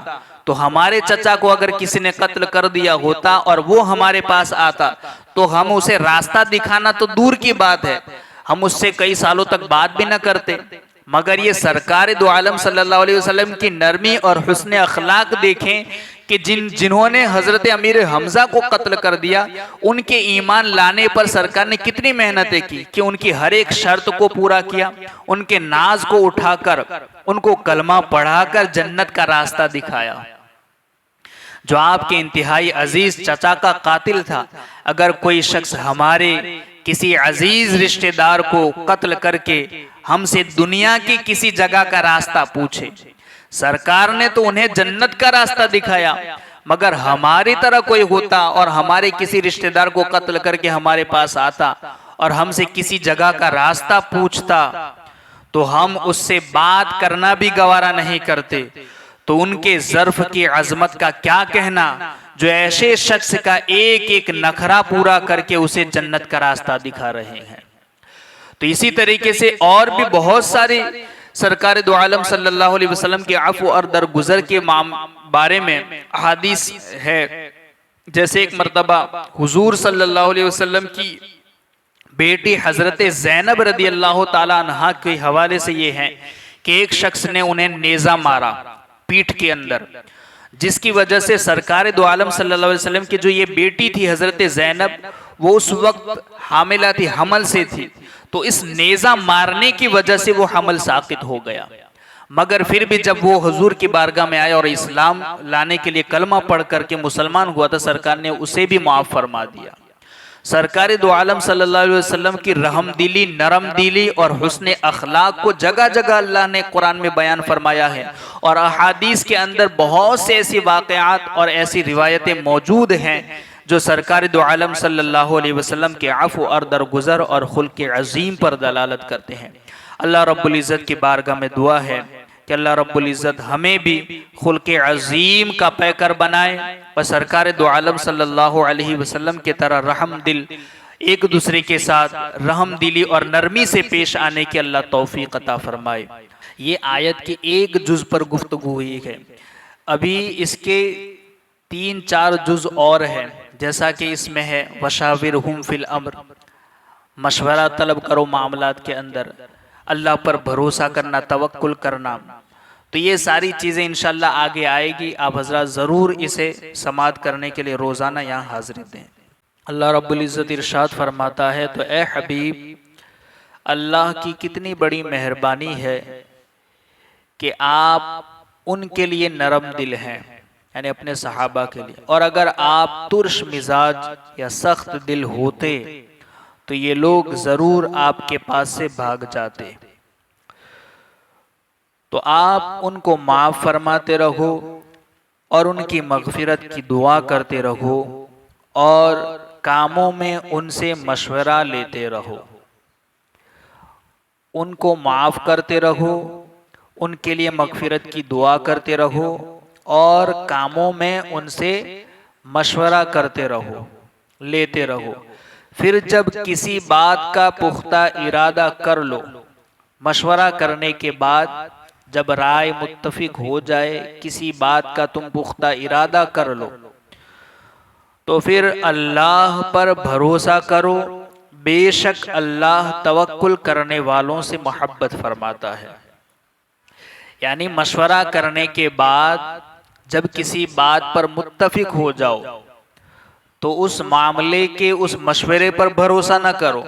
तो हमारे चचा को अगर किसी ने कत्ल कर दिया होता और वो हमारे पास आता तो हम उसे रास्ता दिखाना तो दूर की बात है, हम उससे कई सालों तक बात भी न करते। मगर ये सरकार दो आलम सल्लल्लाहु अलैहि वसल्लम की नरमी और हुस्न अखलाक देखें कि जिन्होंने हजरत अमीर हमजा को कत्ल कर दिया, उनके ईमान लाने पर सरकार ने कितनी मेहनतें की कि उनकी हर एक शर्त को पूरा किया, उनके नाज को उठाकर उनको कलमा पढ़ाकर जन्नत का रास्ता दिखाया। जो आपके इंतहाई अजीज चचा का कातिल था, अगर कोई शख्स हमारे किसी अजीज रिश्तेदार को कत्ल करके हमसे दुनिया की किसी जगह का रास्ता पूछे, सरकार ने तो उन्हें जन्नत का रास्ता दिखाया, मगर हमारी तरह कोई होता और हमारे किसी रिश्तेदार को कत्ल करके हमारे पास आता और हमसे किसी जगह का रास्ता पूछता, तो हम उससे बात करना भी गवारा नहीं करते। तो उनके ज़र्फ की अजमत का क्या कहना, जो ऐसे शख्स का एक एक नखरा पूरा करके उसे जन्नत का रास्ता दिखा रहे हैं। तो इसी तरीके से और भी बहुत सारे सरकार दो आलम सल्लल्लाहु अलैहि वसल्लम के अफ़्व और दरगुजर के बारे में हदीस है। जैसे एक मर्तबा हुजूर सल्लल्लाहु अलैहि वसल्लम की बेटी हजरत ज़ैनब रदी अल्लाह ताला अन्हा के हवाले से ये है कि एक शख्स ने उन्हें नेज़ा मारा पीठ के अंदर, जिसकी वजह से सरकार दो आलम सल्लल्लाहु अलैहि वसल्लम की जो ये बेटी थी हजरत ज़ैनब, वो उस वक्त हामिला थी, हमल से थी। तो इस नेज़ा मारने की वजह से वो हमल साकित हो गया। मगर फिर भी जब वो हुजूर की बारगाह में आया और इस्लाम लाने के लिए कलमा पढ़ करके मुसलमान हुआ था, सरकार ने उसे भी माफ फरमा दिया। सरकार दो आलम सल्लल्लाहु अलैहि वसल्लम की रहमदिली, नरम दिली और हुस्न अखलाक को जगह जगह अल्लाह ने कुरान में बयान फरमाया है। और अहादीस के अंदर बहुत से ऐसी वाक़यात और ऐसी रिवायतें मौजूद हैं जो सरकार दो आलम सल्लल्लाहु अलैहि वसल्लम के अफ़्व और दरगुजर और खुल्क़ अज़ीम पर दलालत करते हैं। अल्लाह रब्बुल इज़्ज़त की बारगाह में दुआ है कि अल्लाह रब्बुल इज़्ज़त हमें भी खुल्क़ अज़ीम का पैकर बनाए और सरकार दो आलम सल्लल्लाहु अलैहि वसल्लम के तरह रहम दिल, एक दूसरे के साथ रहम दिली और नरमी से पेश आने की अल्लाह तौफीक अता फरमाए। ये आयत की एक जुज़ पर गुफ्तगू हुई है, अभी इसके 3-4 जुज़ और हैं। जैसा कि इसमें है वशाविरहुम फिल अम्र, मशवरा तलब करो मामलात के अंदर, अल्लाह पर भरोसा करना, तवक्कुल करना। तो ये सारी चीज़ें इंशाअल्लाह आगे आएगी। आप हज़रात ज़रूर इसे समाअत करने के लिए रोज़ाना यहाँ हाज़िर दें। अल्लाह रब्बुल इज़्ज़त इरशाद फरमाता है, तो ए हबीब, अल्लाह की कितनी बड़ी मेहरबानी है कि आप उनके लिए नरम दिल हैं, यानी अपने सहाबा के लिए। और अगर आप तुर्श मिजाज या सख्त दिल होते तो ये लोग ज़रूर आपके पास से भाग जाते। तो आप उनको माफ़ फरमाते रहो और उनकी मग़फ़िरत की दुआ करते रहो और कामों में उनसे मशवरा लेते रहो। उनको माफ़ करते रहो, उनके लिए मग़फ़िरत की दुआ करते रहो और कामों में उनसे मशवरा करते रहो, लेते रहो। फिर जब किसी बात का पुख्ता इरादा कर लो, मशवरा करने के बाद जब राय मुत्तफिक हो जाए, किसी बात का तुम पुख्ता इरादा कर लो, तो फिर अल्लाह पर भरोसा करो, बेशक अल्लाह तवक्कुल करने वालों से मोहब्बत फरमाता है। यानी मशवरा करने के बाद जब किसी बात पर मुत्तफिक हो जाओ तो उस मामले के, उस मशवरे पर भरोसा न करो,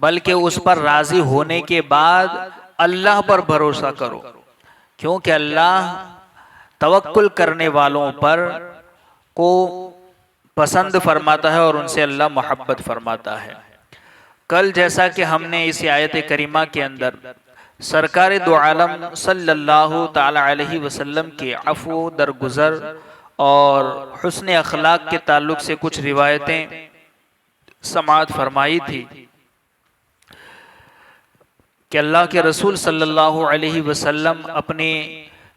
बल्कि उस पर राजी होने के बाद अल्लाह पर भरोसा करो, क्योंकि अल्लाह तवक्कुल करने वालों पर को पसंद फरमाता है और उनसे अल्लाह मोहब्बत फरमाता है। कल जैसा कि हमने इस आयत करीमा के अंदर सरकार दो आलम सल्लल्लाहु ताला अलैहि वसल्लम के अफ़्व दरगुजर और हुस्न अखलाक के ताल्लुक से कुछ रिवायतें समाअत फरमाई थी कि अल्लाह के रसूल सल्लल्लाहु अलैहि वसल्लम अपने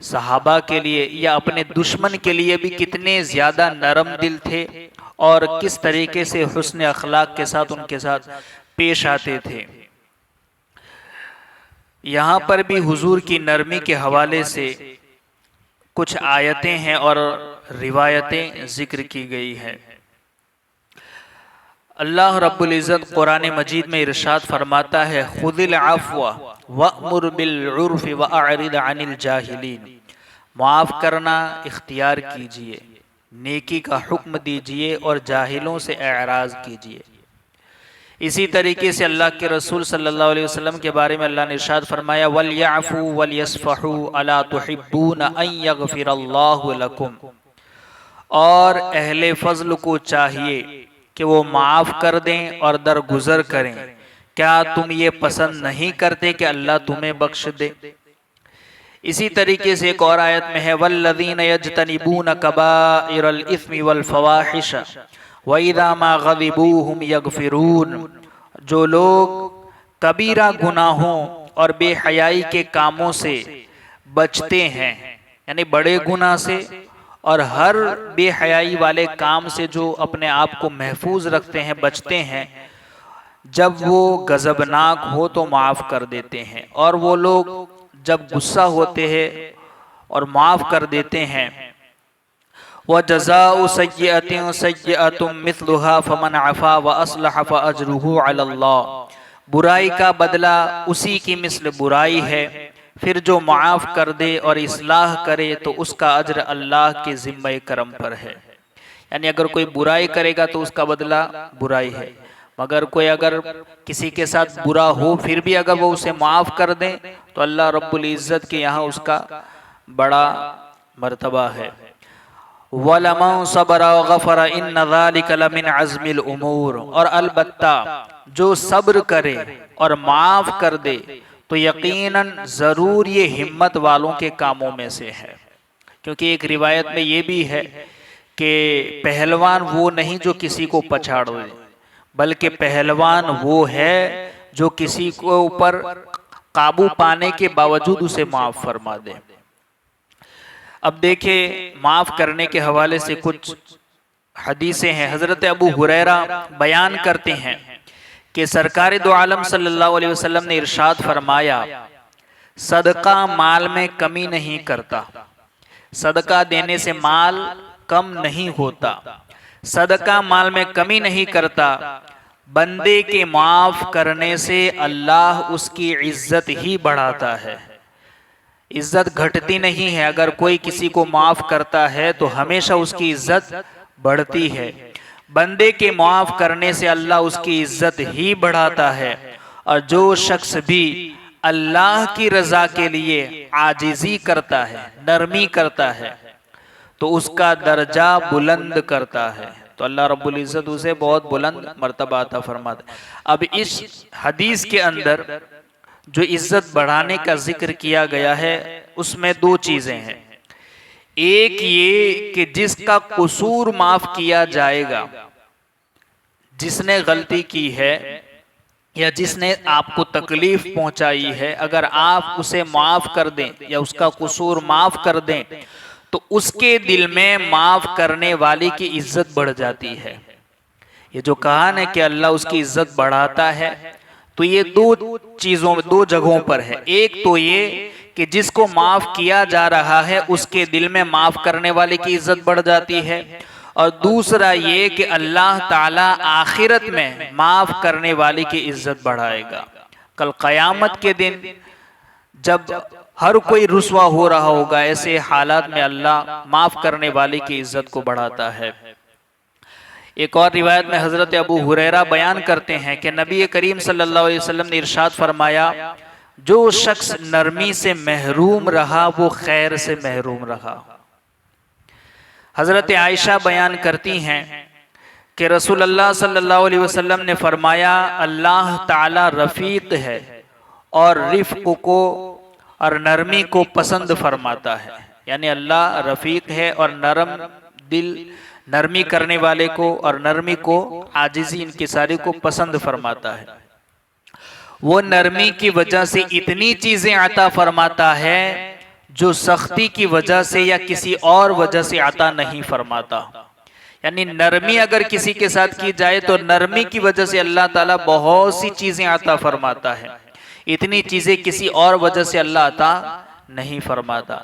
सहाबा के लिए या अपने दुश्मन के लिए भी कितने ज़्यादा नरम दिल थे और किस तरीके से हुस्न अखलाक के साथ उनके साथ पेश आते थे। यहाँ पर भी हुजूर की नरमी के हवाले से कुछ आयतें हैं और रिवायतें जिक्र की गई हैं। अल्लाह रब्बुल इज़्ज़त कुरान मजीद में इरशाद फरमाता है, खुदिल अफ़्व वअमुर बिल उर्फ़ वअरिद अनिल जाहिलीन। माफ़ करना इख्तियार कीजिए, नेकी का हुक्म दीजिए और जाहिलों से एराज़ कीजिए। इसी तरीके से अल्लाह के रसूल सल्लल्लाहु अलैहि वसल्लम के बारे में अल्लाह ने इरशाद फरमाया, वल याफ़ू वल यस्फ़हू अला तुहिब्बून अन यग़फ़िरल्लाहु लकुम। और अहले फ़ज़्ल को चाहिए कि वो माफ़ कर दें और दरगुजर करें। क्या तुम ये पसंद नहीं करते कि अल्लाह तुम्हें बख्श दे? इसी तरीके से एक और आयत में है, वल्लज़ीन यज्तनिबून कबाइरल इस्मि वल फ़वाहिश व इज़ा मा ग़ज़िबू हुम यग़फ़िरून। जो लोग कबीरा गुनाहों और बेहयाई के कामों से बचते हैं, यानी बड़े गुनाह से और हर बेहयाई वाले काम से जो अपने आप को महफूज रखते हैं, बचते हैं, जब वो गज़बनाक हो तो माफ़ कर देते हैं। और वो लोग जब गुस्सा होते हैं और माफ़ कर देते हैं, व जज़ाउ सय्यअतिन सय्यअतुम मिस्लुहा फमन अफ़ा व अस्लह फ़अज्रुहु अलल्लाह। बुराई का बदला उसी की मिस्ल बुराई है, फिर जो माफ़ कर दे और इस्लाह करे तो उसका अज्र अल्लाह के ज़िम्मे करम पर है। यानी अगर कोई बुराई करेगा तो उसका बदला बुराई है, मगर कोई अगर किसी के साथ बुरा हो फिर भी अगर वो उसे माफ़ कर दे तो अल्लाह रब्बुल इज़्ज़त के यहाँ उसका बड़ा मर्तबा है। वलमन सबरा व गफ़रा इन्न ज़ालिका लमिन अज़्मिल उमूर। और अलबत्ता जो सब्र करे और माफ़ कर दे तो यकीनन ज़रूर ये हिम्मत वालों के कामों में से है। क्योंकि एक रिवायत में ये भी है कि पहलवान वो नहीं जो किसी को पछाड़ दे, बल्कि पहलवान वो है जो किसी को ऊपर काबू पाने के बावजूद उसे माफ़ फरमा दे। अब देखिए, माफ़ करने के हवाले से कुछ हदीसें हैं। हज़रत अबू हुरैरा बयान करते हैं कि सरकार दो आलम सल्लल्लाहु अलैहि वसल्लम ने इरशाद फरमाया, सदका माल में कमी नहीं करता, सदका देने से माल कम नहीं होता, सदका माल में कमी नहीं करता, बंदे के माफ़ करने से अल्लाह उसकी इज्जत ही बढ़ाता है, इज्जत घटती नहीं है। अगर कोई किसी को माफ़ करता है तो हमेशा उसकी इज्जत बढ़ती है। बंदे के माफ़ करने से अल्लाह उसकी इज्जत ही बढ़ाता है। और जो शख्स भी अल्लाह की रज़ा के लिए आजिज़ी करता है, नरमी करता है, तो उसका दर्जा बुलंद करता है, तो अल्लाह रब्बुल इज़्ज़त उसे बहुत बुलंद मर्तबा अता फरमाता है। अब इस हदीस के अंदर जो इज्जत बढ़ाने का जिक्र किया गया है उसमें दो चीजें हैं। एक ये कि जिसका कसूर माफ किया जाएगा, जिसने गलती की है या जिसने आपको तकलीफ पहुंचाई है, अगर आप उसे माफ कर दें या उसका कसूर माफ कर दें तो उसके दिल में माफ करने वाले की इज्जत बढ़ जाती है। ये जो कहान है कि अल्लाह उसकी इज्जत बढ़ाता है, तो ये दो चीजों में, दो जगहों पर है। एक तो ये कि जिसको माफ किया जा रहा है उसके दिल में माफ करने वाले की इज्जत बढ़ जाती है, और दूसरा ये कि अल्लाह ताला आखिरत में माफ करने वाले की इज्जत बढ़ाएगा। कल क़यामत के दिन जब हर कोई रुस्वा हो रहा होगा, ऐसे हालात में अल्लाह माफ करने वाले की इज्जत को बढ़ाता है। एक और रिवायत में हजरत अबू हुरैरा बयान करते हैं कि नबी करीम सल्लल्लाहु अलैहि वसल्लम ने इरशाद फरमाया, जो शख्स नरमी से महरूम रहा वो खैर से महरूम रहा। हजरत आयशा बयान करती हैं कि रसूलुल्लाह सल्लल्लाहु अलैहि वसल्लम ने फरमाया, अल्लाह ताला रफ़ीक है और रिफ़्क़ को और नरमी को पसंद फरमाता है। यानी अल्लाह रफ़ीक है और नरम दिल, नरमी करने वाले को और नरमी को, आजिज़ी, इनकिसारी को पसंद फरमाता है। वो नरमी की वजह से इतनी चीज़ें अता फरमाता है जो सख्ती की वजह से या किसी और वजह से अता नहीं फरमाता। यानी नरमी अगर किसी के साथ की जाए तो नरमी की वजह से अल्लाह ताला बहुत सी चीज़ें अता फरमाता है, इतनी चीज़ें किसी और वजह से अल्लाह अता नहीं फरमाता।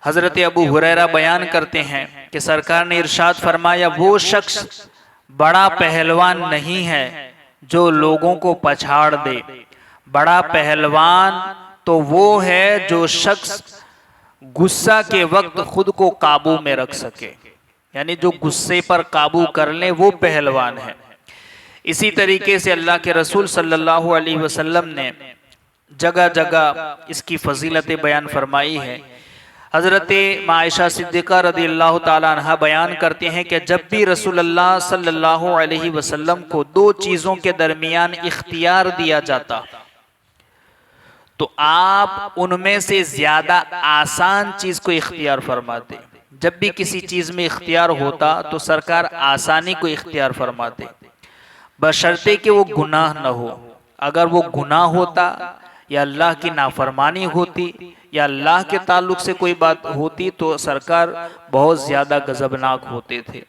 हज़रत अबू हुरैरा बयान करते हैं कि सरकार ने इरशाद फरमाया, वो शख्स बड़ा पहलवान नहीं है जो लोगों को पछाड़ दे, बड़ा पहलवान तो वो है जो शख्स गुस्सा के वक्त खुद को काबू में रख सके, यानी जो गुस्से पर काबू कर ले वो पहलवान है। इसी तरीके से अल्लाह के रसूल सल्लल्लाहु अलैहि वसल्लम ने जगह जगह इसकी फजीलतें बयान फरमाई है। हज़रत आयशा सिद्दीक़ा रज़ियल्लाहु ताला अन्हा बयान करते हैं कि जब भी रसूलुल्लाह सल्लल्लाहु अलैहि वसल्लम को दो चीज़ों के दरमियान इख्तियार दिया जाता तो आप उनमें से ज़्यादा आसान चीज़ को इख्तियार फरमाते। जब भी किसी चीज़ में इख्तियार होता तो सरकार आसानी को इख्तियार फरमाते, बशर्ते कि वो गुनाह न हो। अगर वो गुनाह होता या अल्लाह की नाफरमानी होती या अल्लाह के ताल्लुक से कोई बात होती तो सरकार बहुत ज़्यादा गज़बनाक होते थे,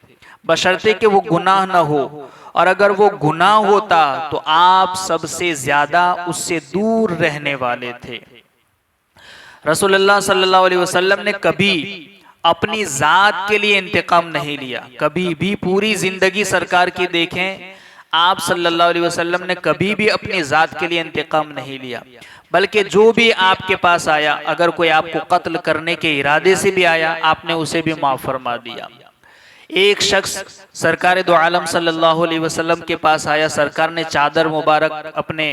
बशर्ते कि वो गुनाह न हो। और अगर वो गुनाह होता तो आप सबसे ज़्यादा उससे दूर रहने वाले थे। रसूलुल्लाह सल्लल्लाहु अलैहि वसल्लम ने कभी अपनी ज़ात के लिए इंतकाम नहीं लिया, कभी भी। पूरी ज़िंदगी सरकार की देखें, आप सल्लल्लाहु अलैहि वसल्लम ने कभी भी अपनी ज़ात के लिए इंतकाम नहीं लिया, बल्कि जो भी आपके पास आया, अगर कोई आपको कत्ल करने के इरादे से भी आया, आपने उसे भी माफ़ फरमा दिया। एक शख्स सरकार दो आलम सल्लल्लाहु अलैहि वसल्लम के पास आया, सरकार ने चादर मुबारक अपने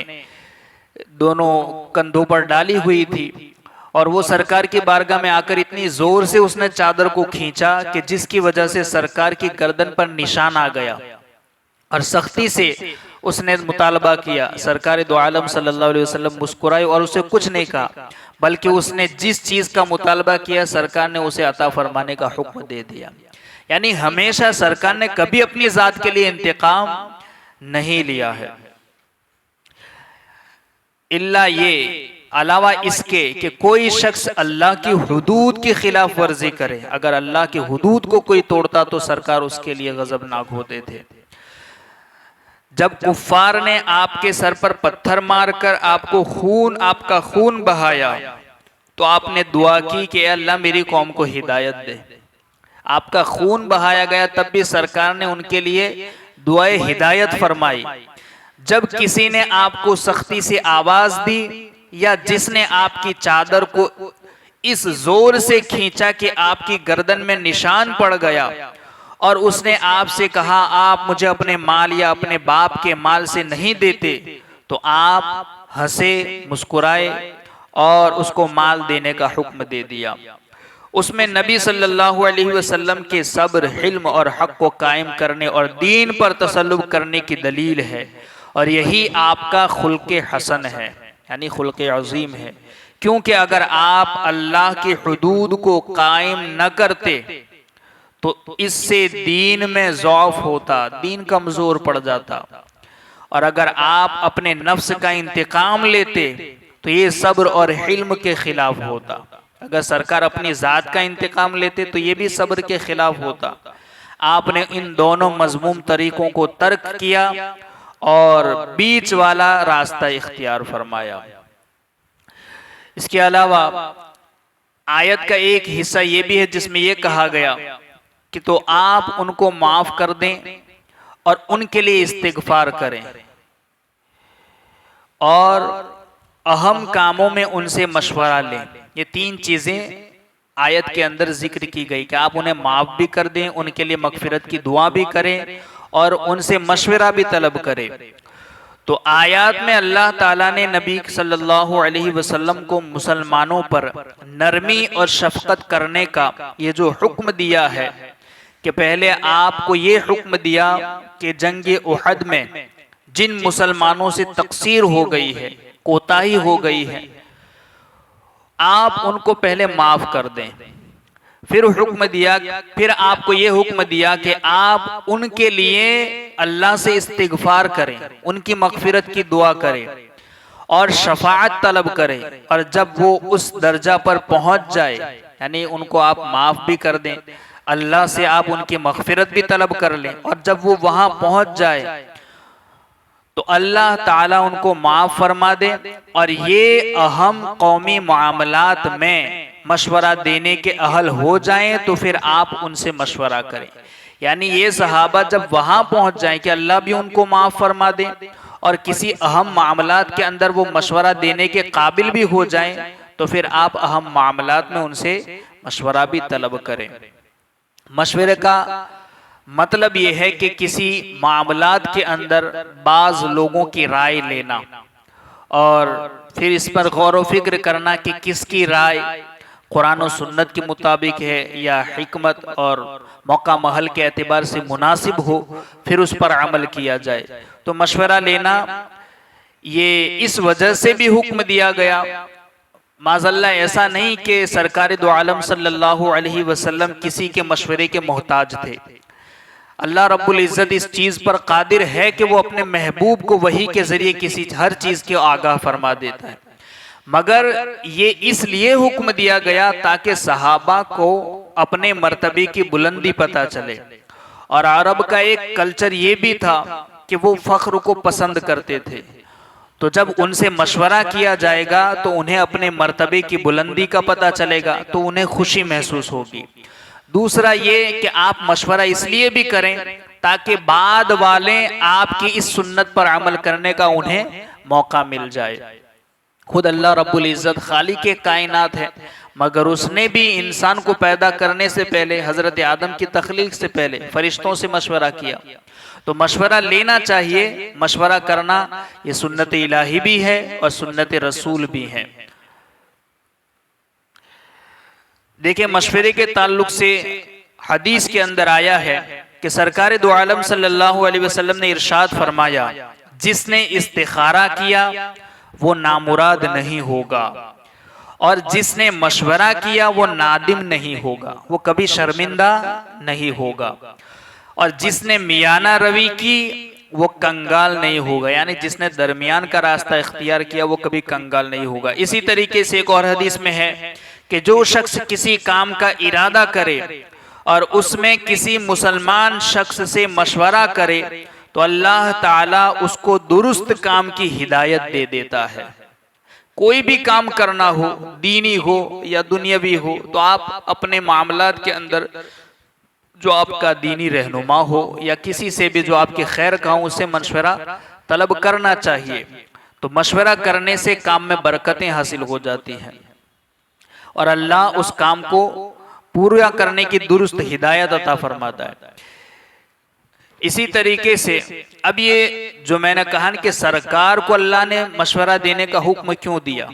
दोनों कंधों पर डाली हुई थी और वो सरकार की बारगाह में आकर इतनी जोर से उसने चादर को खींचा कि जिसकी वजह से सरकार की गर्दन पर निशान आ गया और सख्ती से उसने मुतालबा किया। सरकार दो आलम सल्लल्लाहु अलैहि वसल्लम मुस्कुराए और उसे कुछ नहीं कहा, बल्कि उसने जिस चीज़ का मुतालबा किया सरकार ने उसे अता फरमाने का हुक्म दे दिया। यानी हमेशा सरकार ने कभी अपनी ज़ात के लिए इंतकाम नहीं लिया है, इल्ला ये अलावा इसके कि कोई शख्स अल्लाह की हुदूद की खिलाफ वर्जी करे। अगर अल्लाह की हुदूद को कोई तोड़ता तो सरकार उसके लिए गजबनाक होते थे। जब कुफ्फार ने आपके सर पर पत्थर मारकर आपका खून बहाया तो आपने दुआ की कि अल्लाह मेरी कौम को हिदायत दे। आपका खून बहाया गया तब भी सरकार ने उनके लिए दुआए हिदायत फरमाई। जब किसी ने आपको सख्ती से आवाज दी या जिसने आपकी चादर को इस जोर से खींचा कि आपकी गर्दन में निशान पड़ गया और उसने आपसे कहा आप मुझे अपने माल या अपने बाप के माल से नहीं देते, तो आप हंसे, मुस्कुराए और उसको माल देने का हुक्म दे दिया। उसमें नबी सल्लल्लाहु अलैहि वसल्लम के सब्र, हिल्म और हक को कायम करने और दीन पर तसल्लुब करने की दलील है और यही आपका खुल्क़े हसन है, यानी खुल्क़े अज़ीम है। क्योंकि अगर आप अल्लाह की हुदूद को कायम न करते तो इससे दीन में ज़ौफ़ होता, दीन कमज़ोर पड़ जाता। और अगर आप अपने नफ्स का इंतकाम लेते तो ये सब्र और हिल्म के खिलाफ होता। अगर सरकार अपनी ज़ात का इंतकाम लेते तो ये भी सब्र के खिलाफ होता। आपने इन दोनों मज़मूम तरीक़ों को तर्क किया और बीच वाला रास्ता इख्तियार फरमाया। इसके अलावा आयत का एक हिस्सा ये भी है जिसमें यह कहा गया कि तो आप उनको माफ़ कर दें और उनके लिए इस्तिग़फ़ार करें और अहम कामों में उनसे मशवरा लें। ये तीन चीज़ें आयत के अंदर जिक्र की गई कि आप उन्हें माफ़ भी कर दें, उनके लिए मग़फ़िरत की दुआ भी करें और उनसे मशवरा भी तलब करें। तो आयत में अल्लाह ताला ने नबी सल्लल्लाहु अलैहि वसल्लम को मुसलमानों पर नरमी और शफ़क़त करने का ये जो हुक्म दिया है कि पहले आपको ये हुक्म दिया कि जंग उहद में जिन मुसलमानों से तक़सीर हो गई है, कोताही हो गई है, आप उनको पहले माफ़ कर दें। फिर हुक्म दिया, फिर आपको ये हुक्म दिया कि आप उनके लिए अल्लाह से इस्तिग़फ़ार करें, उनकी मग़फ़िरत की दुआ करें और शफ़ाअत तलब करें। और जब वो उस दर्जा पर पहुंच जाए, यानी उनको आप माफ़ भी कर दें, अल्लाह से आप उनकी मग़फ़िरत भी तलब कर लें, और जब वो वहाँ पहुंच जाए तो अल्लाह ताला उनको माफ़ फरमा दे और ये अहम कौमी मामलात में मशवरा देने के अहल हो जाएं तो फिर आप उनसे मशवरा करें। यानी ये सहाबा जब वहां पहुंच जाएं कि अल्लाह भी उनको माफ फरमा दे और किसी अहम मामलात के अंदर वो मशवरा देने के काबिल भी हो जाएं, तो फिर आप अहम मामलात में उनसे मशवरा भी तलब करें। मशवरे का मतलब ये है कि किसी मामलात के अंदर बाज लोगों की राय लेना और फिर इस पर गौर व फिक्र करना कि किसकी राय कुरान और सुन्नत के मुताबिक है या हिकमत और मौका महल के एतबार से मुनासिब हो, फिर उस पर अमल किया जाए। तो मशवरा लेना ये इस वजह से भी हुक्म दिया गया, माज़अल्लाह ऐसा नहीं कि सरकार दो आलम सल्लल्लाहु अलैहि वसल्लम किसी के मशवरे के मोहताज थे। अल्लाह रब्बुल इज़्ज़त इस चीज़ पर कादिर है कि वो अपने महबूब को वही के ज़रिए किसी हर चीज़ के आगाह फरमा देता है, मगर ये इसलिए हुक्म दिया गया ताकि सहाबा को अपने मर्तबे की बुलंदी पता चले। और अरब का एक कल्चर ये भी था कि वो फ़ख्र को पसंद करते थे, तो जब उनसे मशवरा किया जाएगा तो उन्हें अपने मर्तबे की बुलंदी का पता चलेगा, तो उन्हें खुशी महसूस होगी। दूसरा ये कि आप मशवरा इसलिए भी करें ताकि बाद वाले आपकी इस सुन्नत पर अमल करने का उन्हें मौका मिल जाए। खुद अल्लाह रब्बुल इज़्ज़त खालिक़े कायनात है, मगर उसने भी इंसान को पैदा करने से पहले, हज़रत आदम की तख्लीक से पहले फरिश्तों से मशवरा किया। तो मशवरा लेना चाहिए, मशवरा करना ये सुन्नत इलाही भी है और सुन्नत रसूल भी है। देखिए, मशवरे के ताल्लुक से हदीस के अंदर आया है कि सरकार दो आलम सल्लल्लाहु अलैहि वसल्लम ने इरशाद फरमाया, जिसने इस्तिखारा किया वो नामुराद नहीं होगा और जिसने मशवरा किया वो नादिम नहीं होगा, वो कभी शर्मिंदा नहीं होगा, और जिसने मियाना रवी की वो कंगाल नहीं होगा, यानी जिसने दरमियान का रास्ता इख्तियार किया वो कभी कंगाल नहीं होगा। इसी तरीके से एक और हदीस में है कि जो शख्स किसी काम का इरादा करे और उसमें किसी मुसलमान शख्स से मशवरा करे तो अल्लाह ताला उसको दुरुस्त काम की हिदायत दे देता है। कोई भी काम करना हो, दीनी हो या दुनियावी हो, तो आप अपने मामलात के अंदर जो आपका दीनी रहनुमा हो या किसी से भी जो आपके खैर का हो, उससे मशवरा तलब करना चाहिए। तो मशवरा करने से काम में बरकतें हासिल हो जाती हैं और अल्लाह उस काम को पूरा करने की दुरुस्त हिदायत अता फरमाता है। इसी तरीके से अब ये जो मैंने कहा कि सरकार को अल्लाह ने मशवरा देने का हुक्म क्यों दिया,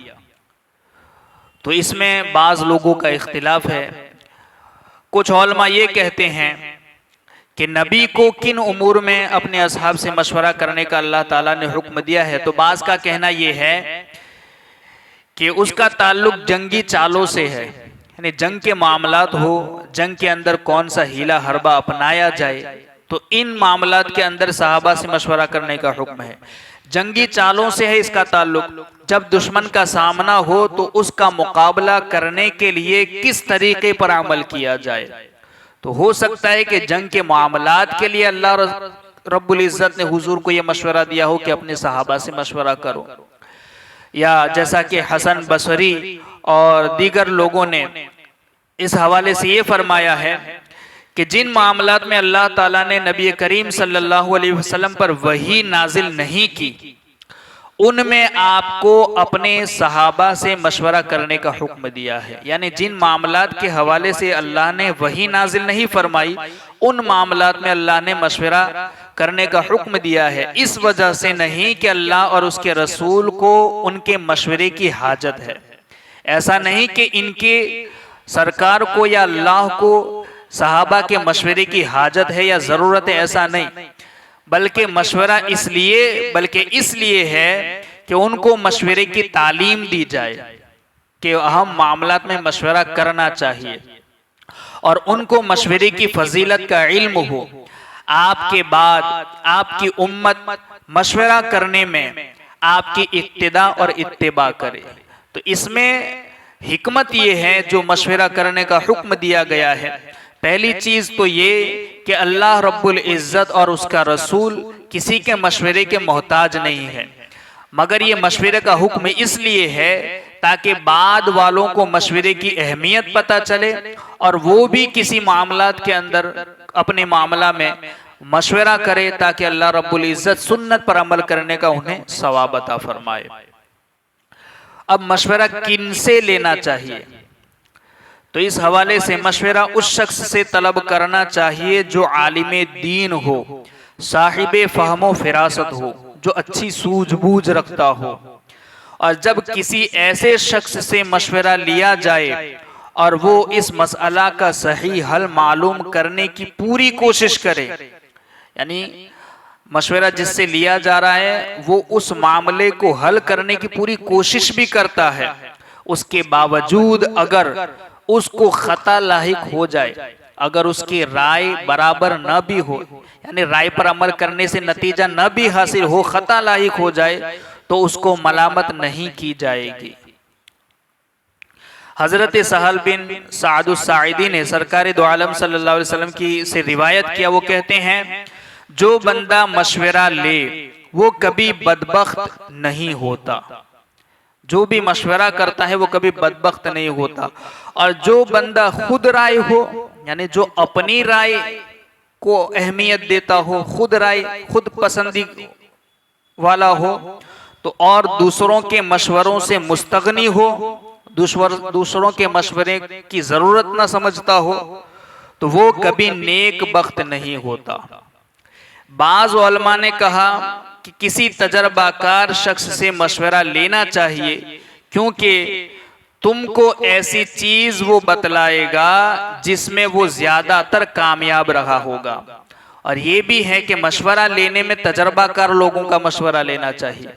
तो इसमें बाज लोगों का इख्तिलाफ है। कुछ उलमा ये कहते हैं कि नबी को किन उमूर में अपने असहाब से मशवरा करने का अल्लाह ताला ने हुक्म दिया है, तो बाज का कहना यह है कि उसका ताल्लुक जंगी चालों से है, यानी जंग के मामलात हो, जंग के अंदर कौन सा हीला हरबा अपनाया जाए, तो इन मामलात के अंदर सहाबा से मशवरा करने का हुक्म है। जंगी चालों से है इसका ताल्लुक, जब दुश्मन का सामना हो तो उसका मुकाबला करने के लिए किस तरीके पर अमल किया जाए। तो हो सकता है कि जंग के मामलात के लिए अल्लाह रब्बुल इज़्ज़त ने हुजूर को यह मशवरा दिया हो कि अपने सहाबा से मशवरा करो, या जैसा कि हसन बसरी और दीगर लोगों ने इस हवाले से ये फरमाया है कि जिन मामलात में अल्लाह ताला ने नबी करीम सल्लल्लाहु अलैहि वसल्लम पर वही नाजिल नहीं की, उनमें आपको अपने सहाबा से मशवरा करने का हुक्म दिया है। यानी जिन मामलात के हवाले से अल्लाह ने वही नाजिल नहीं फरमाई, उन मामलात में अल्लाह ने मशवरा करने का हुक्म दिया है। इस वजह से नहीं कि अल्लाह और उसके रसूल को उनके मशवरे की हाजत है, ऐसा नहीं कि इनके सरकार को या अल्लाह को सहाबा के मशवरे की हाजत है या ज़रूरत है, ऐसा नहीं, बल्कि मशवरा इसलिए है कि उनको मशवरे की तालीम दी जाए कि अहम मामलात में मशवरा करना चाहिए और उनको मशवरे की फजीलत का इल्म हो। आपके बाद आपकी उम्मत मशवरा करने में आपकी इक्तिदा और इत्तिबा करे। तो इसमें हिकमत ये है जो मशवरा करने का हुक्म दिया गया है। पहली चीज तो ये कि अल्लाह रब्बुल इज़्ज़त और उसका रसूल किसी के मशवरे के मोहताज नहीं है, मगर ये मशवरे का हुक्म इसलिए है ताकि बाद वालों को मशवरे की अहमियत पता चले और वो भी किसी मामलात के अंदर अपने मामला में मशवरा करे ताकि अल्लाह रब्बुल इज्जत सुन्नत पर अमल करने का उन्हें सवाब अता फरमाए। अब मशवरा किनसे लेना चाहिए, तो इस हवाले से मशवरा उस शख्स से तलब करना चाहिए जो आलिमे दीन हो, साहिबे फहमो फिरासत हो, जो अच्छी सूझबूझ रखता हो। और जब किसी ऐसे शख्स से मशवरा लिया जाए और वो इस मसला का सही हल मालूम करने की पूरी कोशिश करे, यानी मशवरा जिससे लिया जा रहा है वो उस मामले को हल करने की पूरी कोशिश भी करता है, उसके बावजूद अगर उसको खता लाहिक हो जाए, अगर उसकी राय बराबर न भी हो, यानी राय पर अमल करने से नतीजा न भी हासिल हो, खता लाहिक हो जाए, तो उसको मलामत नहीं की जाएगी। हजरत सहल बिन साद साइदी ने सरकार दो आलम सल्लल्लाहु अलैहि वसल्लम की से रिवायत किया, वो कहते हैं जो बंदा मशवरा ले वो कभी बदबख्त नहीं होता, जो भी मशवरा करता है वो कभी बदबख्त नहीं होता। और जो बंदा खुद राय हो, यानी जो अपनी राय को अहमियत देता हो, खुद राय खुद पसंदी वाला हो, तो और दूसरों के मशवरों से मुस्तगनी हो, दूसरों के मशवरे की जरूरत ना समझता हो, तो वो कभी नेक बख्त नहीं होता। बाज़ उलमा ने कहा कि किसी तजर्बाकार शख्स से मशवरा लेना चाहिए, क्योंकि तुमको ऐसी चीज वो बतलाएगा जिसमें वो ज्यादातर कामयाब रहा होगा। और ये भी है कि मशवरा लेने में तजर्बाकार लोगों का मशवरा लेना चाहिए,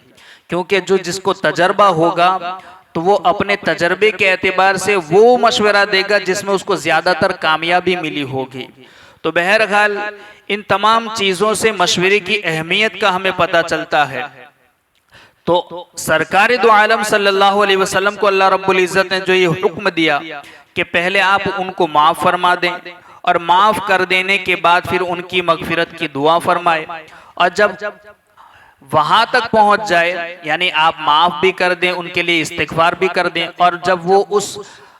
क्योंकि जो जिसको तजर्बा होगा तो वो अपने तजर्बे के एतबार से वो मशवरा देगा जिसमें उसको ज्यादातर कामयाबी मिली होगी। तो बहरहाल इन तमाम चीजों से मशवरे की अहमियत का हमें पता चलता है। तो सरकार दो आलम सल्लल्लाहु अलैहि वसल्लम को अल्लाह रब्बुल इज्जत ने जो ये हुक्म दिया कि पहले आप उनको माफ फरमा दें और माफ कर देने के बाद फिर उनकी मगफिरत की दुआ फरमाए, और जब वहां तक पहुंच जाए, यानी आप माफ भी कर दें, उनके लिए इस्तिगफार भी कर दें, और जब वो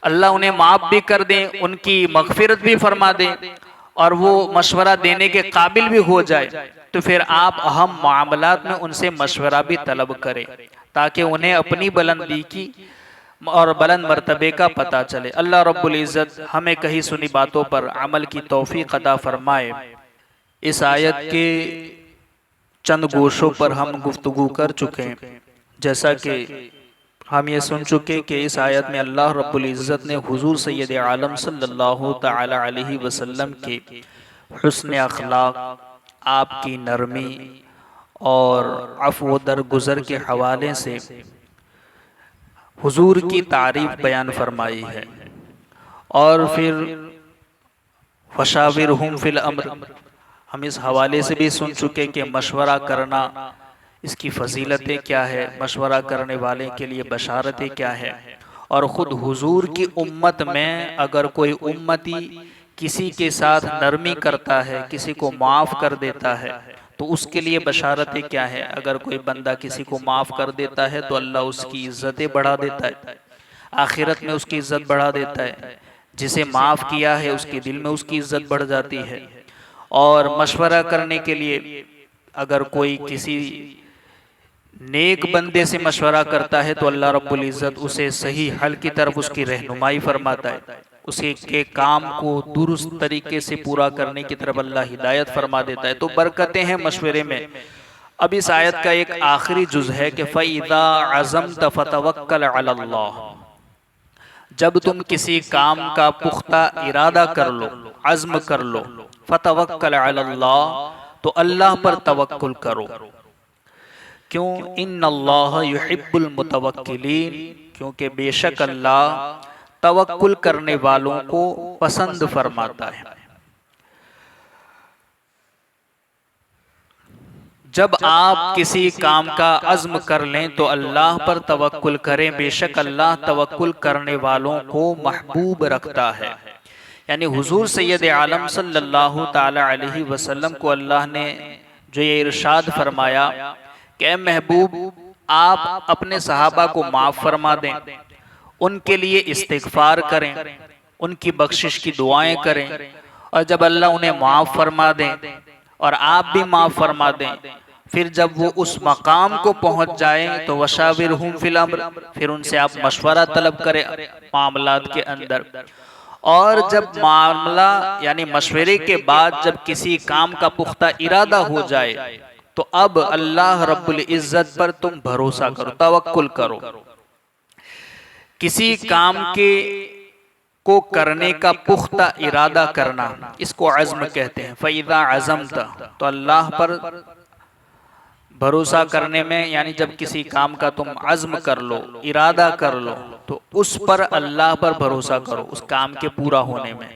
अल्लाह उन्हें माफ भी कर दें, उनकी मगफिरत भी फरमा दें और वो मशवरा देने के काबिल भी हो जाए, तो फिर आप अहम मामलात में उनसे मशवरा भी तलब करें ताकि उन्हें अपनी बुलंदी की और बुलंद मर्तबे का पता चले। अल्लाह रब्बुल इज़्ज़त हमें कही सुनी बातों पर अमल की तौफीक अता फरमाए। इस आयत के चंद गोशों पर हम गुफ्तगू कर चुके हैं, जैसा कि हम ये सुन चुके कि इस आयत में अल्लाह रब्बुल इज़्ज़त ने हुजूर सैयद आलम सल्लल्लाहु तआला अलैहि वसल्लम के हुस्न अखलाक, आपकी नरमी और अफ़्व दरगुज़र के हवाले से हुजूर की तारीफ बयान फरमाई है। और फिर वशाविरहुम फिल अम्र, हम इस हवाले से भी सुन चुके कि मशवरा करना, इसकी फजीलतें क्या है, मशवरा करने वाले के लिए बशारतें क्या है। और ख़ुद हुजूर की उम्मत में अगर कोई उम्मती किसी के साथ नरमी करता है, किसी को माफ़ कर देता है, तो उसके लिए बशारतें क्या है। अगर कोई बंदा किसी को माफ़ कर देता है तो अल्लाह उसकी इज़्ज़तें बढ़ा देता है, आखिरत में उसकी इज़्ज़त बढ़ा देता है। जिसे माफ़ किया है उसके दिल में उसकी इज़्ज़त बढ़ जाती है। और मशवरा करने के लिए अगर कोई किसी नेक बंदे से मशवरा करता है तो अल्लाह रब्बुल इज़्ज़त उसे सही हल की तरफ उसकी रहनुमाई फरमाता है, उसे के काम को दुरुस्त तरीके से पूरा करने की तरफ अल्लाह हिदायत फरमा देता है। तो बरकतें हैं मशवरे में। अब इस आयत का एक आखिरी जुज़ है कि फ़इज़ा अज़म्त फ़तवक्कल अलल्लाह, जब तुम किसी काम का पुख्ता इरादा कर लो, अज़्म कर लो, फ़तवक्कल अलल्लाह, तो अल्लाह पर तवक्कुल करो। क्यों? इन्नल्लाह युहिब्बुल मुतवक्किलीन, क्योंकि बेशक अल्लाह तवक्कुल करने वालों को पसंद फरमाता है। जब आप किसी काम का अज़्म कर लें तो अल्लाह पर तवक्कुल करें, बेशक अल्लाह तवक्कुल करने वालों को महबूब रखता है। यानी हुजूर सैयद आलम सल्लल्लाहु ताला अलैहि वसल्लम को अल्लाह ने जो ये इरशाद फरमाया कि महबूब आप अपने सहाबा को माफ फरमा दें, उनके लिए इस्तिगफार करें, उनकी बख्शिश की दुआएं करें, और जब अल्लाह उन्हें माफ फरमा दें और आप भी माफ फरमा दें, फिर जब वो उस मकाम को पहुंच जाए तो वशाविरहुम फिल अम्र, फिर उनसे आप मशवरा तलब करें मामलात के अंदर। और जब मामला यानी मशवरे के बाद जब किसी काम का पुख्ता इरादा हो जाए तो अब अल्लाह रब्बुल इज्जत पर तुम भरोसा करो, तवक्कुल करो। किसी काम के को करने का पुख्ता इरादा करना, इसको अज़्म कहते हैं। फ़इज़ा अज़मता, तो अल्लाह पर भरोसा करने में यानी जब किसी काम का तुम अज़्म कर लो, इरादा कर लो, तो उस पर अल्लाह पर भरोसा करो उस काम के पूरा होने में।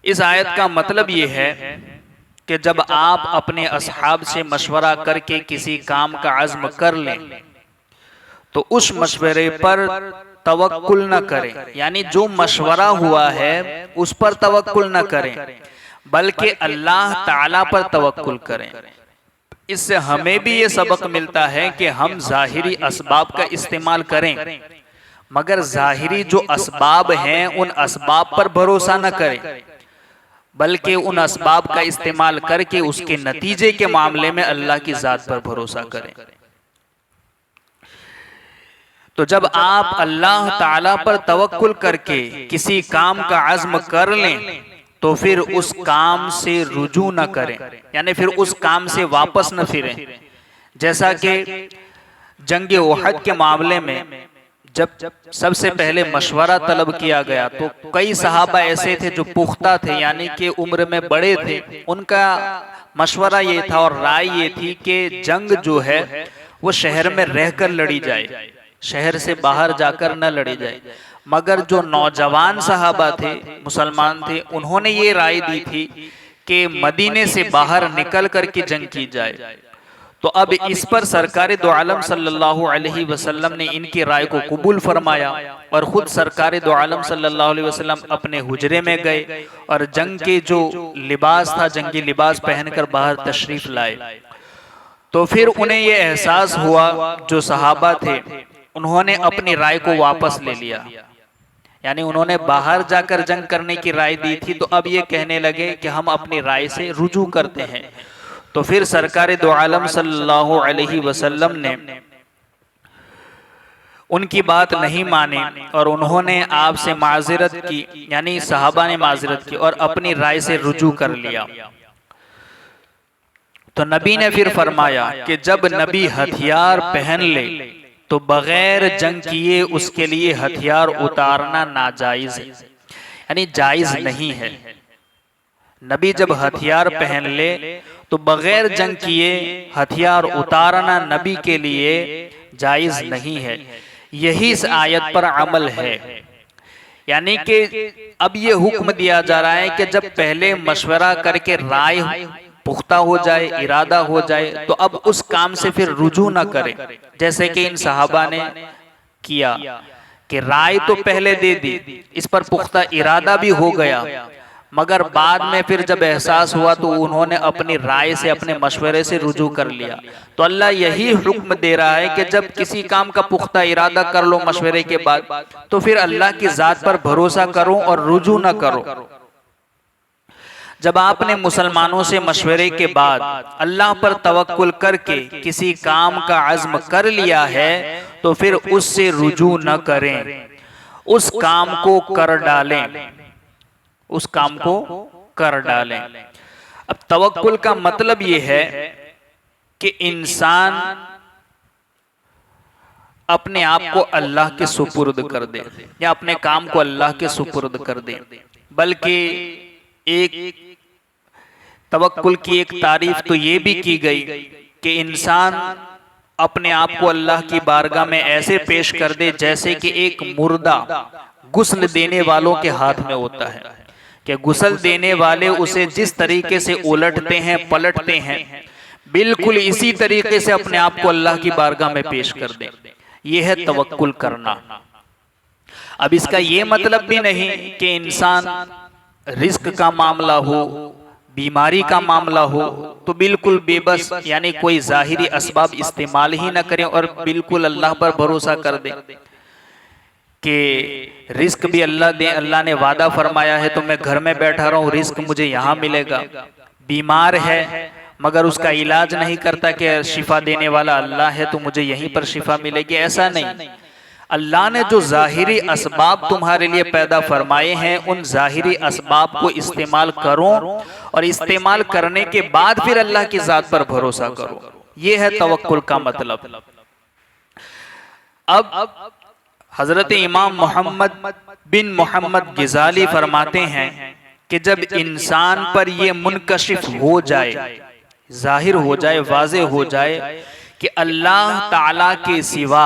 इस आयत का मतलब ये है कि जब आप अपने असहाब से मशवरा करके किसी काम का अज़्म कर लें तो उस मशवरे पर तवक्कुल न करें, यानी जो मशवरा हुआ है उस पर तवक्कुल न करें बल्कि अल्लाह ताला पर तवक्कुल करें। इससे हमें भी ये सबक मिलता है कि हम ज़ाहिरी असबाब का इस्तेमाल करें, मगर ज़ाहिरी जो असबाब हैं उन असबाब पर भरोसा न करें, बल्कि उन असबाब का इस्तेमाल करके उसके नतीजे के मामले में अल्लाह की ज़ात पर भरोसा करें। तो जब आप अल्लाह ताला पर तवक्कुल करके किसी काम का अज़्म कर लें तो फिर उस काम से रुजू न करें, यानी फिर उस काम से वापस न फिरें। जैसा कि जंग उहद के मामले में जब सबसे पहले मशवरा तलब किया गया तो कई सहाबा ऐसे थे जो पुख्ता थे, यानी कि उम्र में बड़े थे। उनका मशवरा ये था और राय ये थी कि जंग जो है वो शहर में रहकर लड़ी जाए, शहर से बाहर जाकर न लड़ी जाए। मगर जो नौजवान सहाबा थे, मुसलमान थे, उन्होंने ये राय दी थी कि मदीने से बाहर निकल कर के जंग की जाए। तो अब इस पर सरकार दो आलम सल्लल्लाहु अलैहि वसल्लम ने इनकी राय को कबूल फरमाया और खुद सरकार दो आलम सल्लल्लाहु अलैहि वसल्लम अपने हुजरे में गए और जंग के जो लिबास था, जंगी लिबास पहनकर बाहर तशरीफ लाए। तो फिर उन्हें ये एहसास हुआ, जो सहाबा थे उन्होंने अपनी राय को वापस ले लिया, यानी उन्होंने बाहर जाकर जंग करने की राय दी थी, तो अब ये कहने लगे कि हम अपनी राय से रुजू करते हैं। तो फिर सरकार दो आलम सल्लल्लाहु अलैहि वसल्लम ने उनकी बात नहीं मानी और उन्होंने आपसे माजरत की, यानी सहाबा ने माजरत की और अपनी राय से रुजू कर लिया। तो नबी ने फिर फरमाया कि जब नबी हथियार पहन ले तो बगैर जंग किए उसके लिए हथियार उतारना नाजायज है, यानी जायज नहीं है। नबी जब हथियार पहन ले तो बगैर जंग किए हथियार उतारना नबी के लिए जायज नहीं है। यही इस आयत पर अमल है, यानी कि अब ये हुक्म दिया जा रहा है कि जब पहले मशवरा करके राय पुख्ता हो जाए, इरादा हो जाए, तो अब उस काम से फिर रुजू न करें। जैसे कि इन सहाबा ने किया कि राय तो पहले दे दी, इस पर पुख्ता इरादा भी हो गया, मगर बाद में फिर जब एहसास हुआ तो उन्होंने अपनी राय से, अपने मशवरे से रुजू कर लिया। तो अल्लाह यही हुक्म दे रहा है कि जब किसी काम का पुख्ता इरादा कर लो मशवरे के बाद, तो फिर अल्लाह की जात पर भरोसा करो और रुजू न करो। जब आपने मुसलमानों से मशवरे के बाद अल्लाह पर तवक्कुल करके किसी काम का अज़्म कर लिया है तो फिर उससे रुजू न करें, उस काम को कर डालें, उस काम को कर डालें। अब तवक्कुल का मतलब ये है कि इंसान अपने आप को अल्लाह के सुपुर्द कर दे या अपने काम को अल्लाह के सुपुर्द कर दे। बल्कि एक तवक्कुल की एक तारीफ तो ये भी की गई कि इंसान अपने आप को अल्लाह की बारगाह में ऐसे पेश कर दे जैसे कि एक मुर्दा गुस्ल देने वालों के हाथ में होता है, कि गुस्ल देने वाले उसे जिस तरीके से उलटते हैं, पलटते हैं, बिल्कुल इसी तरीके से अपने आप को अल्लाह की बारगाह में पेश कर दे। यह है तवक्कुल करना। अब इसका ये मतलब भी नहीं कि इंसान रिस्क का मामला हो, बीमारी का मामला हो तो बिल्कुल बेबस, यानी कोई ज़ाहिरी असबाब इस्तेमाल ही ना करें और बिल्कुल अल्लाह पर भरोसा कर दें कि रिस्क भी अल्लाह दे, अल्लाह ने वादा फरमाया है तो मैं घर में बैठा रहा हूँ, रिस्क मुझे यहाँ मिलेगा। बीमार है मगर उसका इलाज नहीं करता कि शिफा देने वाला अल्लाह है तो मुझे यहीं पर शिफा मिलेगी, ऐसा नहीं। अल्लाह ने जो ज़ाहिरी असबाब तुम्हारे लिए पैदा फरमाए हैं उन ज़ाहिरी असबाब को इस्तेमाल करो और इस्तेमाल करने के बाद फिर अल्लाह की ज़ात पर भरोसा करो। ये है तवक्कुल का मतलब। अब हजरत इमाम मोहम्मद बिन मोहम्मद गिजाली फरमाते हैं कि जब इंसान पर यह मुनकशिफ हो जाए, जाहिर हो जाए, वाज़े हो जाए कि अल्लाह ताला के सिवा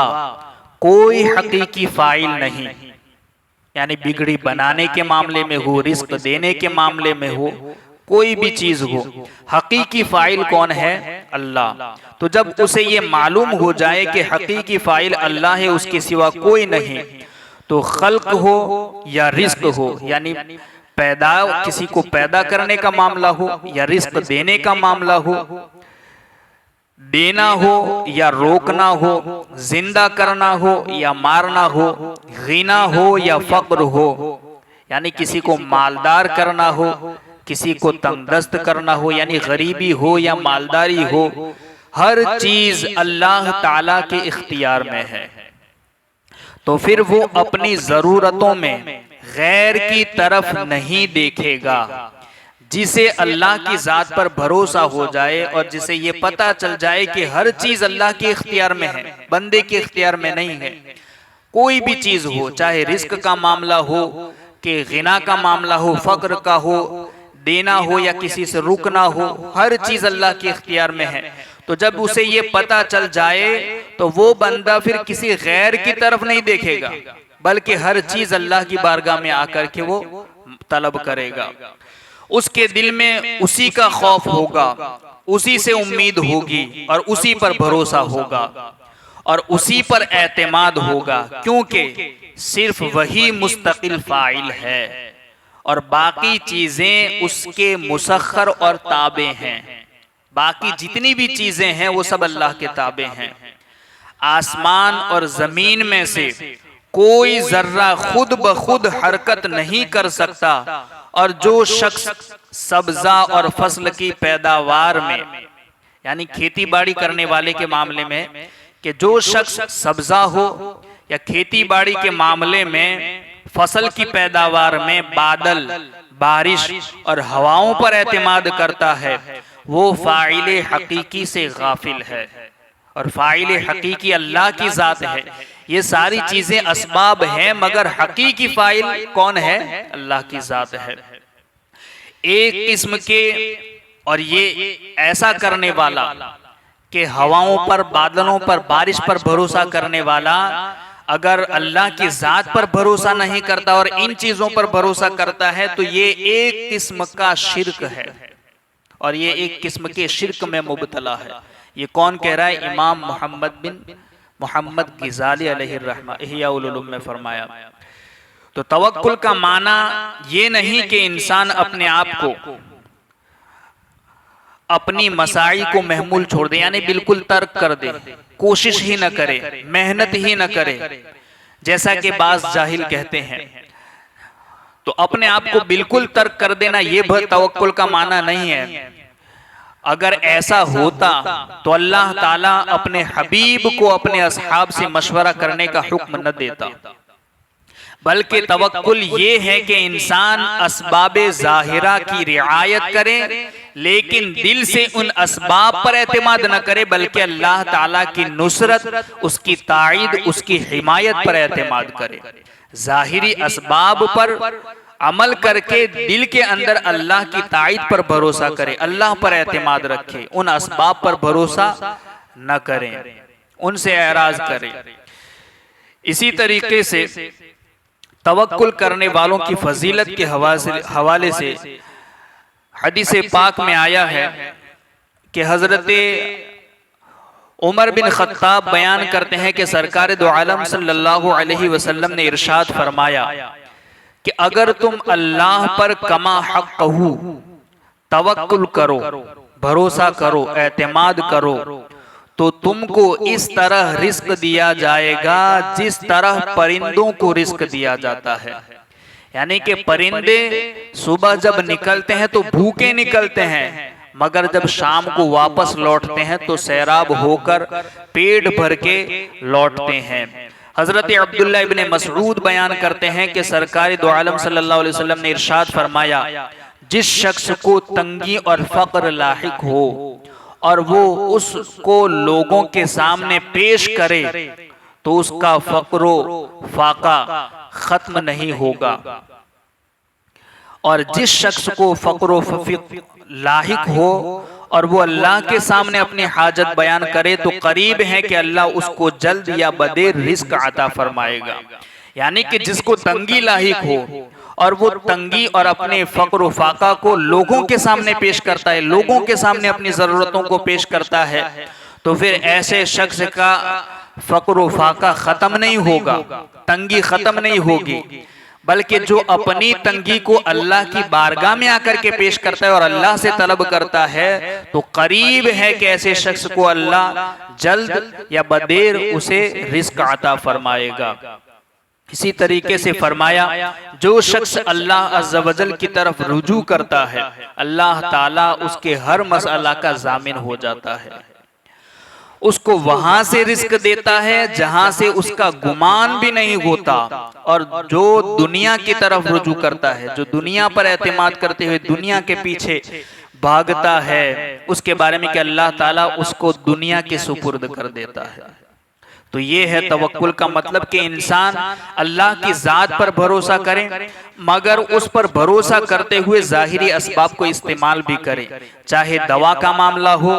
कोई हकीकी फाइल नहीं, यानी बिगड़ी बनाने के मामले में हो, रिस्क देने के मामले में हो, कोई भी चीज हो, हकीकी फाइल कौन है? अल्लाह। तो जब उसे ये मालूम हो जाए कि हकीकी फाइल अल्लाह है, उसके सिवा कोई नहीं, तो खल्क हो या रिस्क हो, यानी पैदा, किसी को पैदा करने का मामला हो या रिस्क देने का मामला हो, देना हो या रोकना हो, जिंदा करना हो या मारना हो, गिना हो या फक्र हो, यानी किसी को मालदार करना हो, किसी को तंगदस्त करना हो, यानी गरीबी हो या मालदारी हो, हर चीज अल्लाह ताला के इख्तियार में है। तो फिर वो अपनी जरूरतों में गैर की तरफ नहीं देखेगा। जिसे अल्लाह की जात पर भरोसा हो जाए और जिसे ये पता चल जाए कि हर चीज अल्लाह के इख्तियार में है, बंदे के इख्तियार में नहीं है, कोई भी चीज हो, चाहे रिस्क का मामला हो कि गिना का मामला हो, फक्र का हो, देना हो या किसी से रुकना हो, हर चीज अल्लाह के इख्तियार में है। तो जब उसे ये पता चल जाए तो वो बंदा फिर किसी गैर की तरफ नहीं देखेगा, बल्कि हर चीज अल्लाह की बारगाह में आकर के वो तलब करेगा। उसके दिल में उसी का खौफ होगा, उसी से उम्मीद होगी और उसी पर भरोसा होगा और उसी पर एतमाद होगा, क्योंकि सिर्फ वही मुस्तकिल फाइल है और बाकी चीजें उसके मुसख्खर और ताबे हैं। बाकी जितनी भी चीजें हैं वो सब अल्लाह के ताबे हैं। आसमान और जमीन में से कोई जर्रा खुद ब खुद हरकत नहीं कर सकता और जो शख्स सब्जा और फसल की पैदावार में, यानी खेती बाड़ी करने वाले के मामले में, कि जो शख्स सब्जा हो या खेती बाड़ी के मामले में फसल की पैदावार में बादल, बारिश और हवाओं पर एतमाद करता है, वो फाइले हकीकी से गाफिल है और फाइले हकीकी अल्लाह की जात है। ये सारी चीजें असबाब हैं मगर हकीकी फाइल कौन है? अल्लाह की जात है। एक किस्म के, और ये ऐसा करने वाला कि हवाओं पर, बादलों पर, बारिश पर भरोसा करने वाला अगर अल्लाह की जात पर भरोसा नहीं करता और इन चीजों पर भरोसा करता है तो ये एक किस्म का शिर्क है और ये एक किस्म के शिर्क में मुबतला है। ये कौन कह रहा है? इमाम मोहम्मद बिन मोहम्मद गिजाली अलैहिर्रहमा इह्या उल-उलूम में फरमाया। तो तवक्कुल का माना ये नहीं कि इंसान अपने आप को, अपनी मसाई को महमूल छोड़ दे, यानी बिल्कुल तर्क कर दे, कोशिश ही न करे, मेहनत ही न करे, जैसा कि बाज़ जाहिल कहते हैं। तो अपने आप को बिल्कुल तर्क कर देना ये तवक्कुल का माना नहीं है। अगर ऐसा होता तो अल्लाह ताला अपने हबीब को अपने असहाब से मशवरा करने का हुक्म न देता, बल्कि तवक्कुल ये है कि इंसान असबाबे ज़ाहिरा की रियायत करे लेकिन दिल से उन असबाब पर एतमाद न करे, बल्कि अल्लाह ताला की नुसरत, उसकी ताईद, उसकी हिमायत पर एतमाद करे। ज़ाहिरी असबाब पर अमल करके दिल के अंदर अल्लाह की ताईद पर भरोसा करे, अल्लाह पर एतमाद रखे, उन असबाब पर भरोसा न करें, उनसे एराज करें। इसी तरीके से तवक्कुल करने वालों की फजीलत के हवाले से हदीस पाक में आया है कि हजरत उमर बिन खत्ताब बयान करते हैं कि सरकार दो आलम सल्लल्लाहु अलैहि वसल्लम ने इरशाद फरमाया कि अगर तुम अल्लाह पर कमा हक़्क़हू, तवक्कुल करो, भरोसा करो, एतमाद करो, तो तुमको इस तरह रिस्क दिया जाएगा जिस तरह परिंदों को रिस्क दिया जाता है। यानी कि परिंदे सुबह जब निकलते हैं तो भूखे निकलते हैं, मगर जब शाम को वापस लौटते हैं तो सैराब होकर पेट भर के लौटते हैं। हजरत अब्दुल्ला इब्ने मसऊद बयान करते हैं कि सरकार दो आलम सल्लल्लाहु अलैहि वसल्लम ने इरशाद फरमाया, जिस शख्स को तंगी और फक्र लाहिक हो और वो उसको लोगों के सामने पेश करे तो उसका फक्रो फाका खत्म नहीं होगा, और जिस शख्स को फक्रो लाहिक हो और वो अल्लाह के सामने अपनी हाजत बयान करे तो करीब है कि अल्लाह उसको जल्द या बदेर रिस्क अता फरमाएगा। यानी कि जिसको तंगी लाहिक हो और वो तंगी और अपने फक्र फाका को लोगों के सामने पेश करता है, लोगों के सामने अपनी जरूरतों को पेश करता है, तो फिर ऐसे शख्स का फक्र फाका खत्म नहीं होगा, तंगी खत्म नहीं होगी, बल्कि जो अपनी तंगी को अल्लाह की बारगाह में आकर के पेश करता है और अल्लाह से तलब करता है तो करीब है कि ऐसे शख्स को अल्लाह जल्द या बदेर उसे रिस्क अता फरमाएगा। इसी तरीके से फरमाया, जो शख्स अल्लाह अज़्ज़ वजल की तरफ रुजू करता है अल्लाह ताला उसके हर मसला का जामिन हो जाता है, उसको वहां से रिस्क देता है जहां से उसका गुमान भी नहीं होता। और जो दुनिया की तरफ रुजू करता है, जो दुनिया पर एतमाद करते हुए दुनिया के पीछे भागता है, उसके बारे में कि अल्लाह ताला उसको दुनिया के सुपुर्द कर देता है। तो ये है तवक्कुल का मतलब कि इंसान अल्लाह की जात पर भरोसा करे, मगर उस पर भरोसा करते हुए जाहिरी असबाब को इस्तेमाल भी करे, चाहे दवा का मामला हो,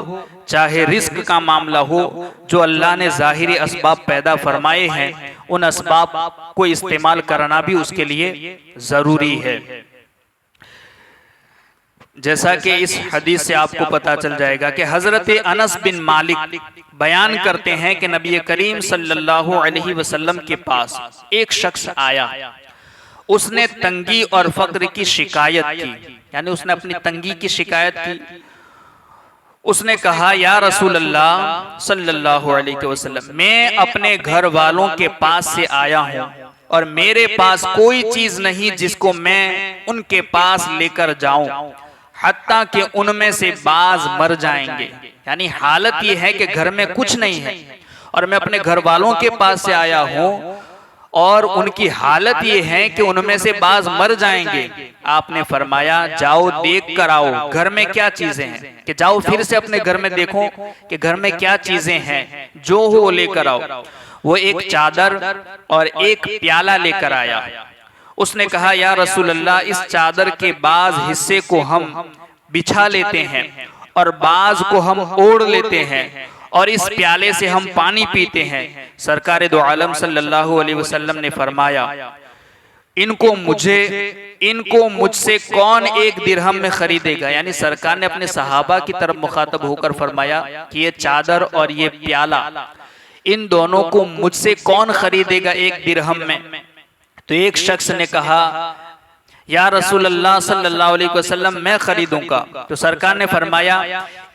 चाहे रिस्क का मामला हो। जो अल्लाह ने जाहिरी असबाब पैदा फरमाए हैं उन असबाब को इस्तेमाल करना भी उसके लिए जरूरी है। जैसा कि इस हदीस से आपको पता चल जाएगा कि हजरत अनस बिन मालिक बयान करते हैं कि नबी करीम सल्लल्लाहु अलैहि वसल्लम के पास एक शख्स आया, उसने तंगी और फक्र की शिकायत की, यानी उसने अपनी तंगी की शिकायत की। उसने कहा, या रसूल अल्लाह सल्लल्लाहु अलैहि वसल्लम, मैं अपने घर वालों के पास से आया हूँ और मेरे पास कोई चीज नहीं जिसको मैं उनके पास लेकर जाऊं, हत्ता कि उनमें से बाज मर जाएंगे। यानी हालत यह है कि घर में कुछ नहीं है और मैं अपने घर वालों के पास से आया हूं और उनकी हालत यह है कि उनमें से बाज मर जाएंगे। आपने फरमाया, जाओ देख कर आओ घर में क्या चीजें हैं, कि जाओ फिर से अपने घर में देखो कि घर में क्या चीजें हैं, जो हो लेकर आओ। वो एक चादर और एक प्याला लेकर आया। उसने कहा, या रसूल अल्लाह, इस चादर के बाज हिस्से को हम बिछा लेते हैं और बाज को हम ओढ़ लेते हैं और इस प्याले से हम पानी पीते हैं। सरकार दो आलम सल्लल्लाहु अलैहि वसल्लम ने फरमाया, इनको मुझसे कौन एक दिरहम में खरीदेगा। यानी सरकार ने अपने सहाबा की तरफ मुखातब होकर फरमाया कि ये चादर और ये प्याला, इन दोनों को मुझसे कौन खरीदेगा एक दिरहम में। तो एक शख्स ने कहा, या रसूल अल्लाह सल्लल्लाहु अलैहि वसल्लम, मैं खरीदूंगा। तो सरकार ने फरमाया,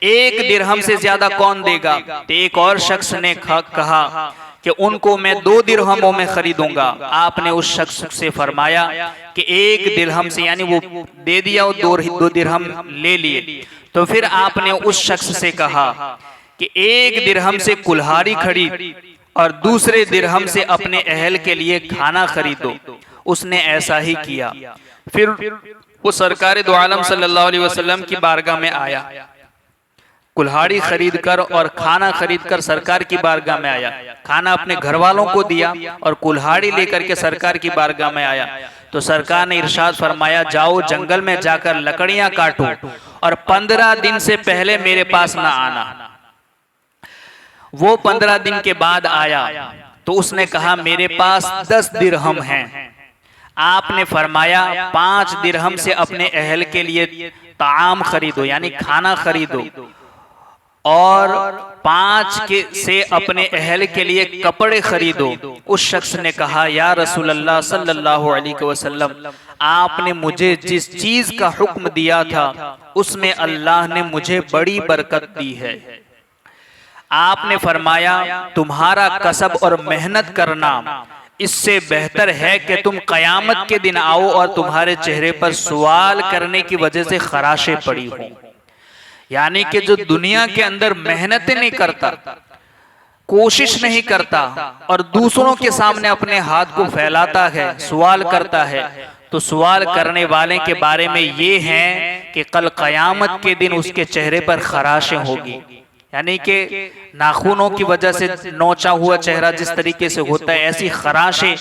एक दिरहम से ज्यादा कौन देगा। तो एक और शख्स ने कहा कि उनको मैं 2 दिरहमों में खरीदूंगा। आपने उस शख्स से फरमाया कि 1 दिरहम से, यानी वो दे दिया, वो 2 दिरहम ले लिए। तो फिर आपने उस शख्स से कहा कि 1 दिरहम से कुल्हाड़ी खरीद और दूसरे दिरहम से अपने अहल के लिए खाना खरीदो। उसने ऐसा ही किया। फिर वो सरकार दो आलम सल्लल्लाहु अलैहि वसल्लम की बारगाह में आया, कुल्हाड़ी खरीद कर और खाना खरीद कर सरकार की बारगाह में आया। खाना अपने घर वालों को दिया और कुल्हाड़ी लेकर के सरकार की बारगाह में आया। तो सरकार ने इरशाद फरमाया, जाओ जंगल में जाकर लकड़ियां काटो और 15 दिन से पहले मेरे पास ना आना। वो 15 दिन के बाद आया तो उसने कहा, मेरे पास 10 दिरहम हैं। आपने फरमाया, 5 दिरहम से अपने अहल के लिए ताम खरीदो, यानी खाना खरीदो, और 5 के से अपने अहल के लिए कपड़े खरीदो। उस शख्स ने कहा, या रसूल अल्लाह सल्लल्लाहु अलैहि वसल्लम, आपने मुझे जिस चीज का हुक्म दिया था उसमें अल्लाह ने मुझे बड़ी बरकत दी है। आपने फरमाया, तुम्हारा कसब और मेहनत करना इससे बेहतर है कि तुम कयामत के दिन आओ और तुम्हारे चेहरे पर सवाल करने की वजह से खराशें पड़ी हो। यानी कि जो दुनिया के अंदर मेहनत नहीं करता, कोशिश नहीं करता और दूसरों के सामने अपने हाथ को फैलाता है, सवाल करता है, तो सवाल करने वाले के बारे में ये है कि कल कयामत के दिन उसके चेहरे पर खराशें होगी। यानी कि नाखूनों की वजह से नोचा हुआ चेहरा जिस तरीके से होता है, ऐसी खराशें।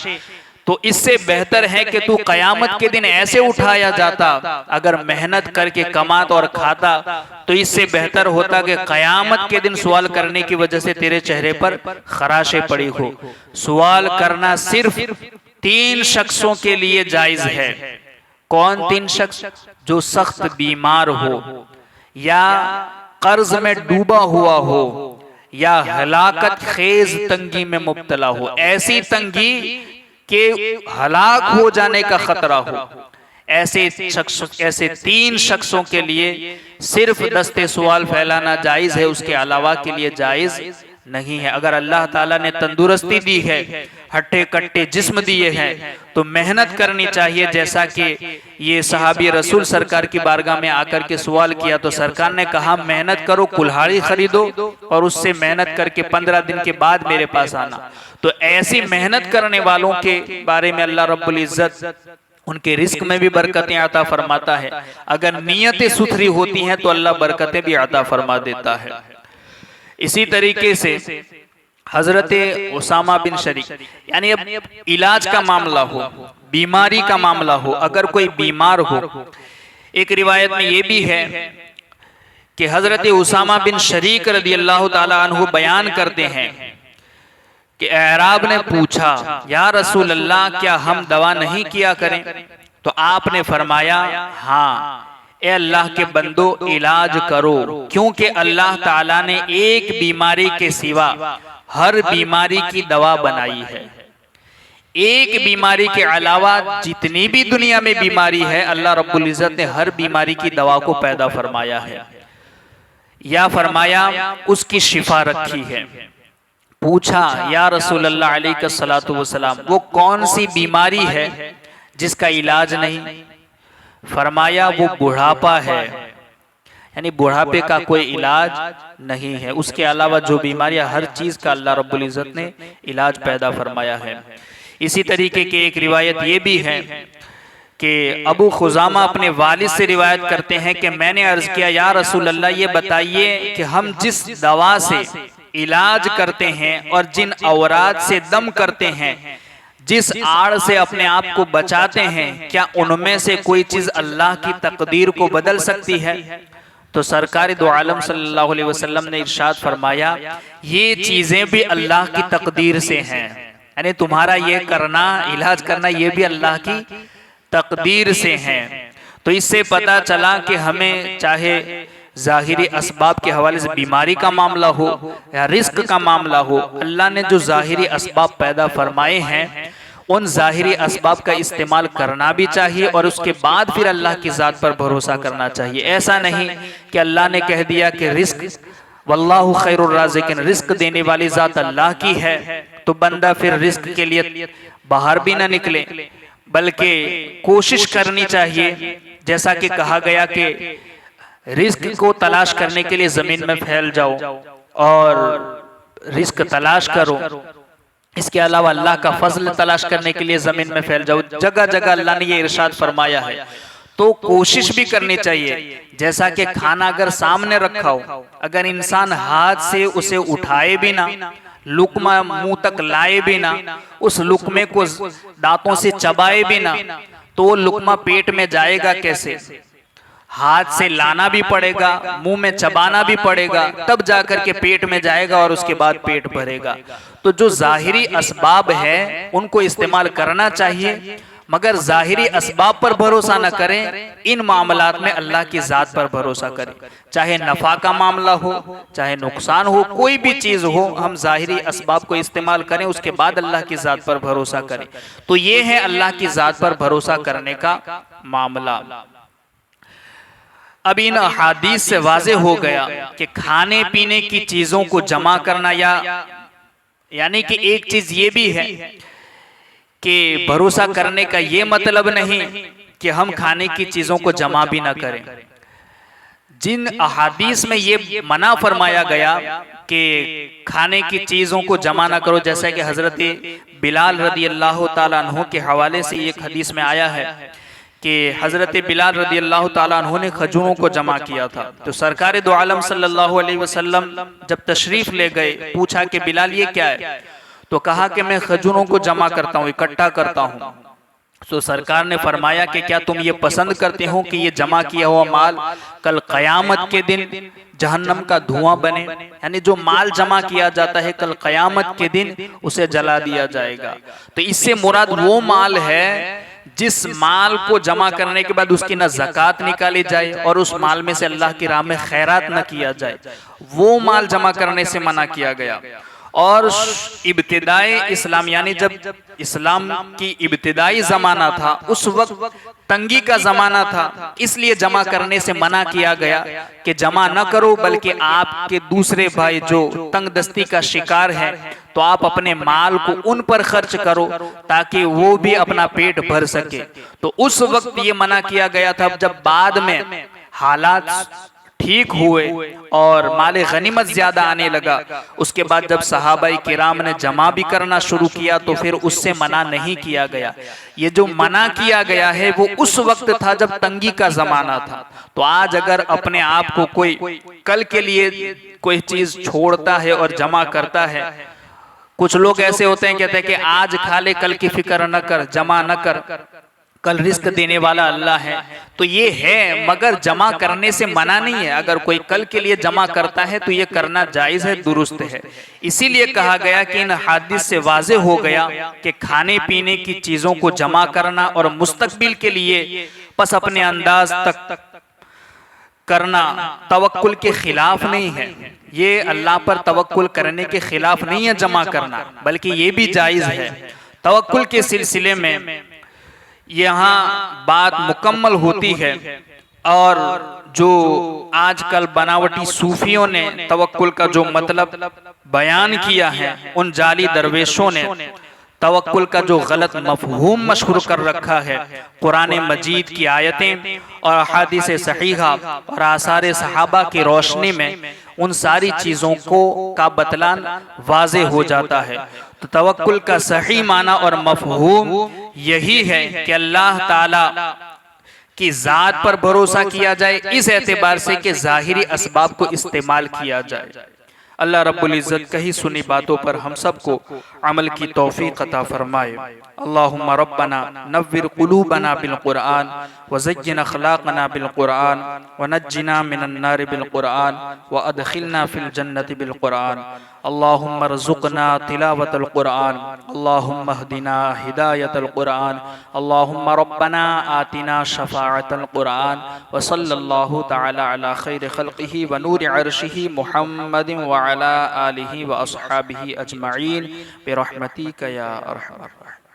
तो इससे बेहतर है कि तू कयामत के दिन ऐसे उठाया जाता, अगर मेहनत करके कमाता और खाता, तो इससे बेहतर होता कि कयामत के दिन सवाल करने की वजह से तेरे चेहरे पर खराशें पड़ी हो। सवाल करना सिर्फ 3 शख्सों के लिए जायज है। कौन 3 शख्स? जो सख्त बीमार हो, या कर्ज में डूबा हुआ हो, या हलाकत खेज तंगी में मुब्तला हो, ऐसी तंगी के हलाक हो जाने का खतरा हो। ऐसे 3 शख्सों के लिए सिर्फ दस्ते सवाल फैलाना जायज है, उसके अलावा के लिए जायज नहीं है। अगर अल्लाह ताला ने तंदुरुस्ती दी है, हट्टे कट्टे जिस्म दिए हैं, तो मेहनत करनी चाहिए। जैसा कि ये सहाबी रसूल सरकार की बारगाह में आकर के सवाल किया, तो सरकार ने कहा, मेहनत करो, कुल्हाड़ी खरीदो और उससे मेहनत करके 15 दिन के बाद मेरे पास आना। तो ऐसी मेहनत करने वालों के बारे में अल्लाह रब्बुल इज्जत उनके रिस्क में भी बरकतें अता फरमाता है। अगर नीयतें सुथरी होती हैं तो अल्लाह बरकतें भी अता फरमा देता है। इसी तरीके से हजरत उसामा बिन शरीक, यानी अब इलाज का मामला हो, बीमारी का मामला हो, अगर कोई बीमार हो, एक रिवायत में ये भी है कि हजरत उसामा बिन शरीक रदी अल्लाह ताला अन्हु बयान करते हैं कि अराब ने पूछा, या रसूल अल्लाह, क्या हम दवा नहीं किया करें? तो आपने फरमाया, हाँ ए अल्लाह के बंदो, इलाज करो, क्योंकि अल्लाह ताला ने एक बीमारी के सिवा हर बीमारी की दवा बनाई है। एक बीमारी के अलावा जितनी भी दुनिया में बीमारी है, अल्लाह रब्बुल इज्जत ने हर बीमारी की दवा को पैदा फरमाया है, या फरमाया उसकी शिफा रखी है। पूछा, या रसूल अल्लाह अलैहिस्सलातु वस्सलाम, वो कौन सी बीमारी है जिसका इलाज नहीं? फरमाया, वो बुढ़ापा है, यानी बुढ़ापे का कोई इलाज नहीं है। उसके अलावा जो बीमारियां, हर चीज का अल्लाह रब्बुल इज्जत ने इलाज पैदा फरमाया है। इसी तरीके की एक रिवायत ये भी है कि अबू खुजामा अपने वालिद से रिवायत करते हैं कि मैंने अर्ज किया, या रसूल अल्लाह, ये बताइए कि हम जिस दवा से इलाज करते हैं और जिन औरात से दम करते हैं, जिस आड़ से अपने आप को बचाते हैं, क्या उनमें से कोई चीज अल्लाह की तकदीर को बदल सकती है? तो सरकार दो आलम सल्लल्लाहु अलैहि वसल्लम ने इरशाद फरमाया, ये चीजें भी अल्लाह की तकदीर से हैं, यानी तुम्हारा ये करना, इलाज करना, ये भी अल्लाह की तकदीर से हैं। तो इससे पता चला कि हमें चाहे जाहिरी असबाब के हवाले से बीमारी का मामला हो या रिस्क का मामला हो, अल्लाह ने जो जाहिरी असबाब पैदा फरमाए हैं, उन जाहिरी असबाब का इस्तेमाल करना भी चाहिए और उसके बाद फिर अल्लाह की ज़ात पर भरोसा करना चाहिए। ऐसा नहीं कि अल्लाह ने कह दिया कि रिस्क, वल्लाहु खैरुर राज़िकीन, रिस्क देने वाली ज़ात अल्लाह की है, तो बंदा फिर रिस्क के लिए बाहर भी ना निकले, बल्कि कोशिश करनी चाहिए। जैसा कि कहा गया कि रिस्क को तलाश करने के लिए जमीन में फैल जाओ और रिस्क तलाश करो। इसके अलावा अल्लाह का फजल तलाश करने के लिए जमीन में फैल जाओ। जगह जगह अल्लाह ने ये इरशाद फरमाया है, तो कोशिश भी करनी चाहिए। जैसा कि खाना अगर सामने रखा हो, अगर इंसान हाथ से उसे उठाए भी ना, लुकमा मुंह तक लाए भी ना, उस लुकमे को दांतों से चबाए भी ना, तो वो लुकमा पेट में जाएगा कैसे? हाथ से लाना भी पड़ेगा, मुंह में चबाना भी पड़ेगा, तब जाकर के पेट में जाएगा और उसके बाद पेट भरेगा। तो जो जाहिरी असबाब है उनको इस्तेमाल करना चाहिए, मगर ज़ाहिरी असबाब पर भरोसा न करें, इन मामलात में अल्लाह की ज़ात पर भरोसा करें। चाहे नफ़ा का मामला हो, चाहे नुकसान हो, कोई भी चीज़ हो, हम ज़ाहिरी असबाब को इस्तेमाल करें, उसके बाद अल्लाह की ज़ात पर भरोसा करें। तो ये है अल्लाह की ज़ात पर भरोसा करने का मामला। अब इन अहादीस से वाज़े हो गया कि खाने पीने की चीज़ों को जमा करना, यानी कि एक चीज़ ये भी है कि भरोसा करने का ये मतलब नहीं कि हम खाने की चीज़ों को जमा भी ना करें। जिन अहादीस में ये मना फरमाया गया कि खाने की चीज़ों को जमा ना करो, जैसा कि हज़रत बिलाल रदी अल्लाह ताला अन्हु के हवाले से एक हदीस में आया है कि हज़रत बिलाल रदी अल्लाह ताला अन्हु ने खजूरों को जमा किया था। तो सरकार दो आलम सल्लल्लाहु अलैहि वसल्लम जब तशरीफ़ ले गए, पूछा कि बिलाल ये क्या है? तो कहा कि मैं खजूरों को जमा करता हूँ, इकट्ठा करता हूँ। तो सरकार ने फरमाया कि क्या तुम ये पसंद करते हो कि ये जमा किया हुआ माल कल क़यामत के दिन जहन्नम का धुआं बने? यानी जो माल जमा किया जाता है कल क़यामत के दिन उसे जला दिया जाएगा। तो इससे मुराद वो माल है जिस माल को जमा करने के बाद उसकी न ज़कात निकाली जाए और उस माल में से अल्लाह की राह में खैरात न किया जाए, वो माल जमा करने से मना किया गया। और इब्तिदाई इस्लाम, यानी जब इस्लाम की इब्तिदाई ज़माना था, उस वक्त तंगी का ज़माना था, इसलिए जमा करने से मना किया गया कि जमा न करो, बल्कि आपके दूसरे भाई जो तंगदस्ती का शिकार है तो आप अपने माल को उन पर खर्च करो ताकि वो भी अपना पेट भर सके। तो उस वक्त ये मना किया गया था। जब बाद में हालात ठीक हुए और माले गनीमत ज्यादा आने लगा, उसके बाद जब सहाबाई किराम ने जमा भी करना शुरू किया तो फिर उससे मना नहीं किया गया। ये जो मना किया गया है वो उस वक्त था जब तंगी का जमाना था। तो आज अगर अपने आप को कोई कल के लिए कोई चीज छोड़ता है और जमा करता है, कुछ लोग ऐसे होते हैं, कहते हैं कि आज खा ले, कल की फिक्र न कर, जमा न कर, कल रिस्क देने वाला अल्लाह है। तो ये है, मगर जमा करने से मना नहीं है। अगर कोई कल के लिए जमा करता है तो ये करना जायज है, दुरुस्त है। इसीलिए कहा गया कि इन हदीस से वाज़े हो गया कि खाने पीने की चीजों को जमा करना और मुस्तकबिल के लिए बस अपने अंदाज तक करना तवक्कुल के खिलाफ नहीं है। ये अल्लाह पर तवक्कुल करने के खिलाफ नहीं है जमा करना, बल्कि ये भी जायज है। तवक्कुल के सिलसिले में यहाँ बात मुकम्मल होती है। और जो आजकल बनावटी सूफियों ने तवक्कुल का जो मतलब बयान किया है, उन जाली दरवेशों ने तवक्कुल का जो गलत मफहूम मशहूर कर रखा है, कुरान मजीद की आयतें और हदीस सहीहा और आसार सहाबा की रोशनी में उन सारी चीज़ों को का बतलान वाज़े हो जाता है। तो तवक्कुल का सही माना और मफहूम यही है कि अल्लाह ताला की ज़ात पर भरोसा किया जाए, इस एतबार से कि ज़ाहिरी असबाब को इस्तेमाल किया जाए। अल्लाह रब्बुल इज़्ज़त कही सुनी बातों पर हम सबको अमल की तौफीक अता फरमाए। अल्लाहुम्मा रब्बना नव्विर क़ुलूबना बिल क़ुरआन व ज़य्यिन अख़लाक़ना बिल क़ुरआन व नज्जिना मिनन नार बिल क़ुरआन व अदखिलना फिल जन्नति बिल क़ुरआन। अल्लाहुम्मा रज़ुक़ना तिलावतल क़ुरआन, अल्लाहुम्मा हदिना हिदायतल क़ुरआन, अल्लाहुम्मा रब्बना आतिना शफ़ाअतल क़ुरआन व सल्लल्लाहु तआला अला खैरि ख़ल्क़िही व नूरि अर्शिही मुहम्मदिन व अला आलिही व अस्हाबिही अजमईन बिरहमतिका या अरहमर राहिमीन।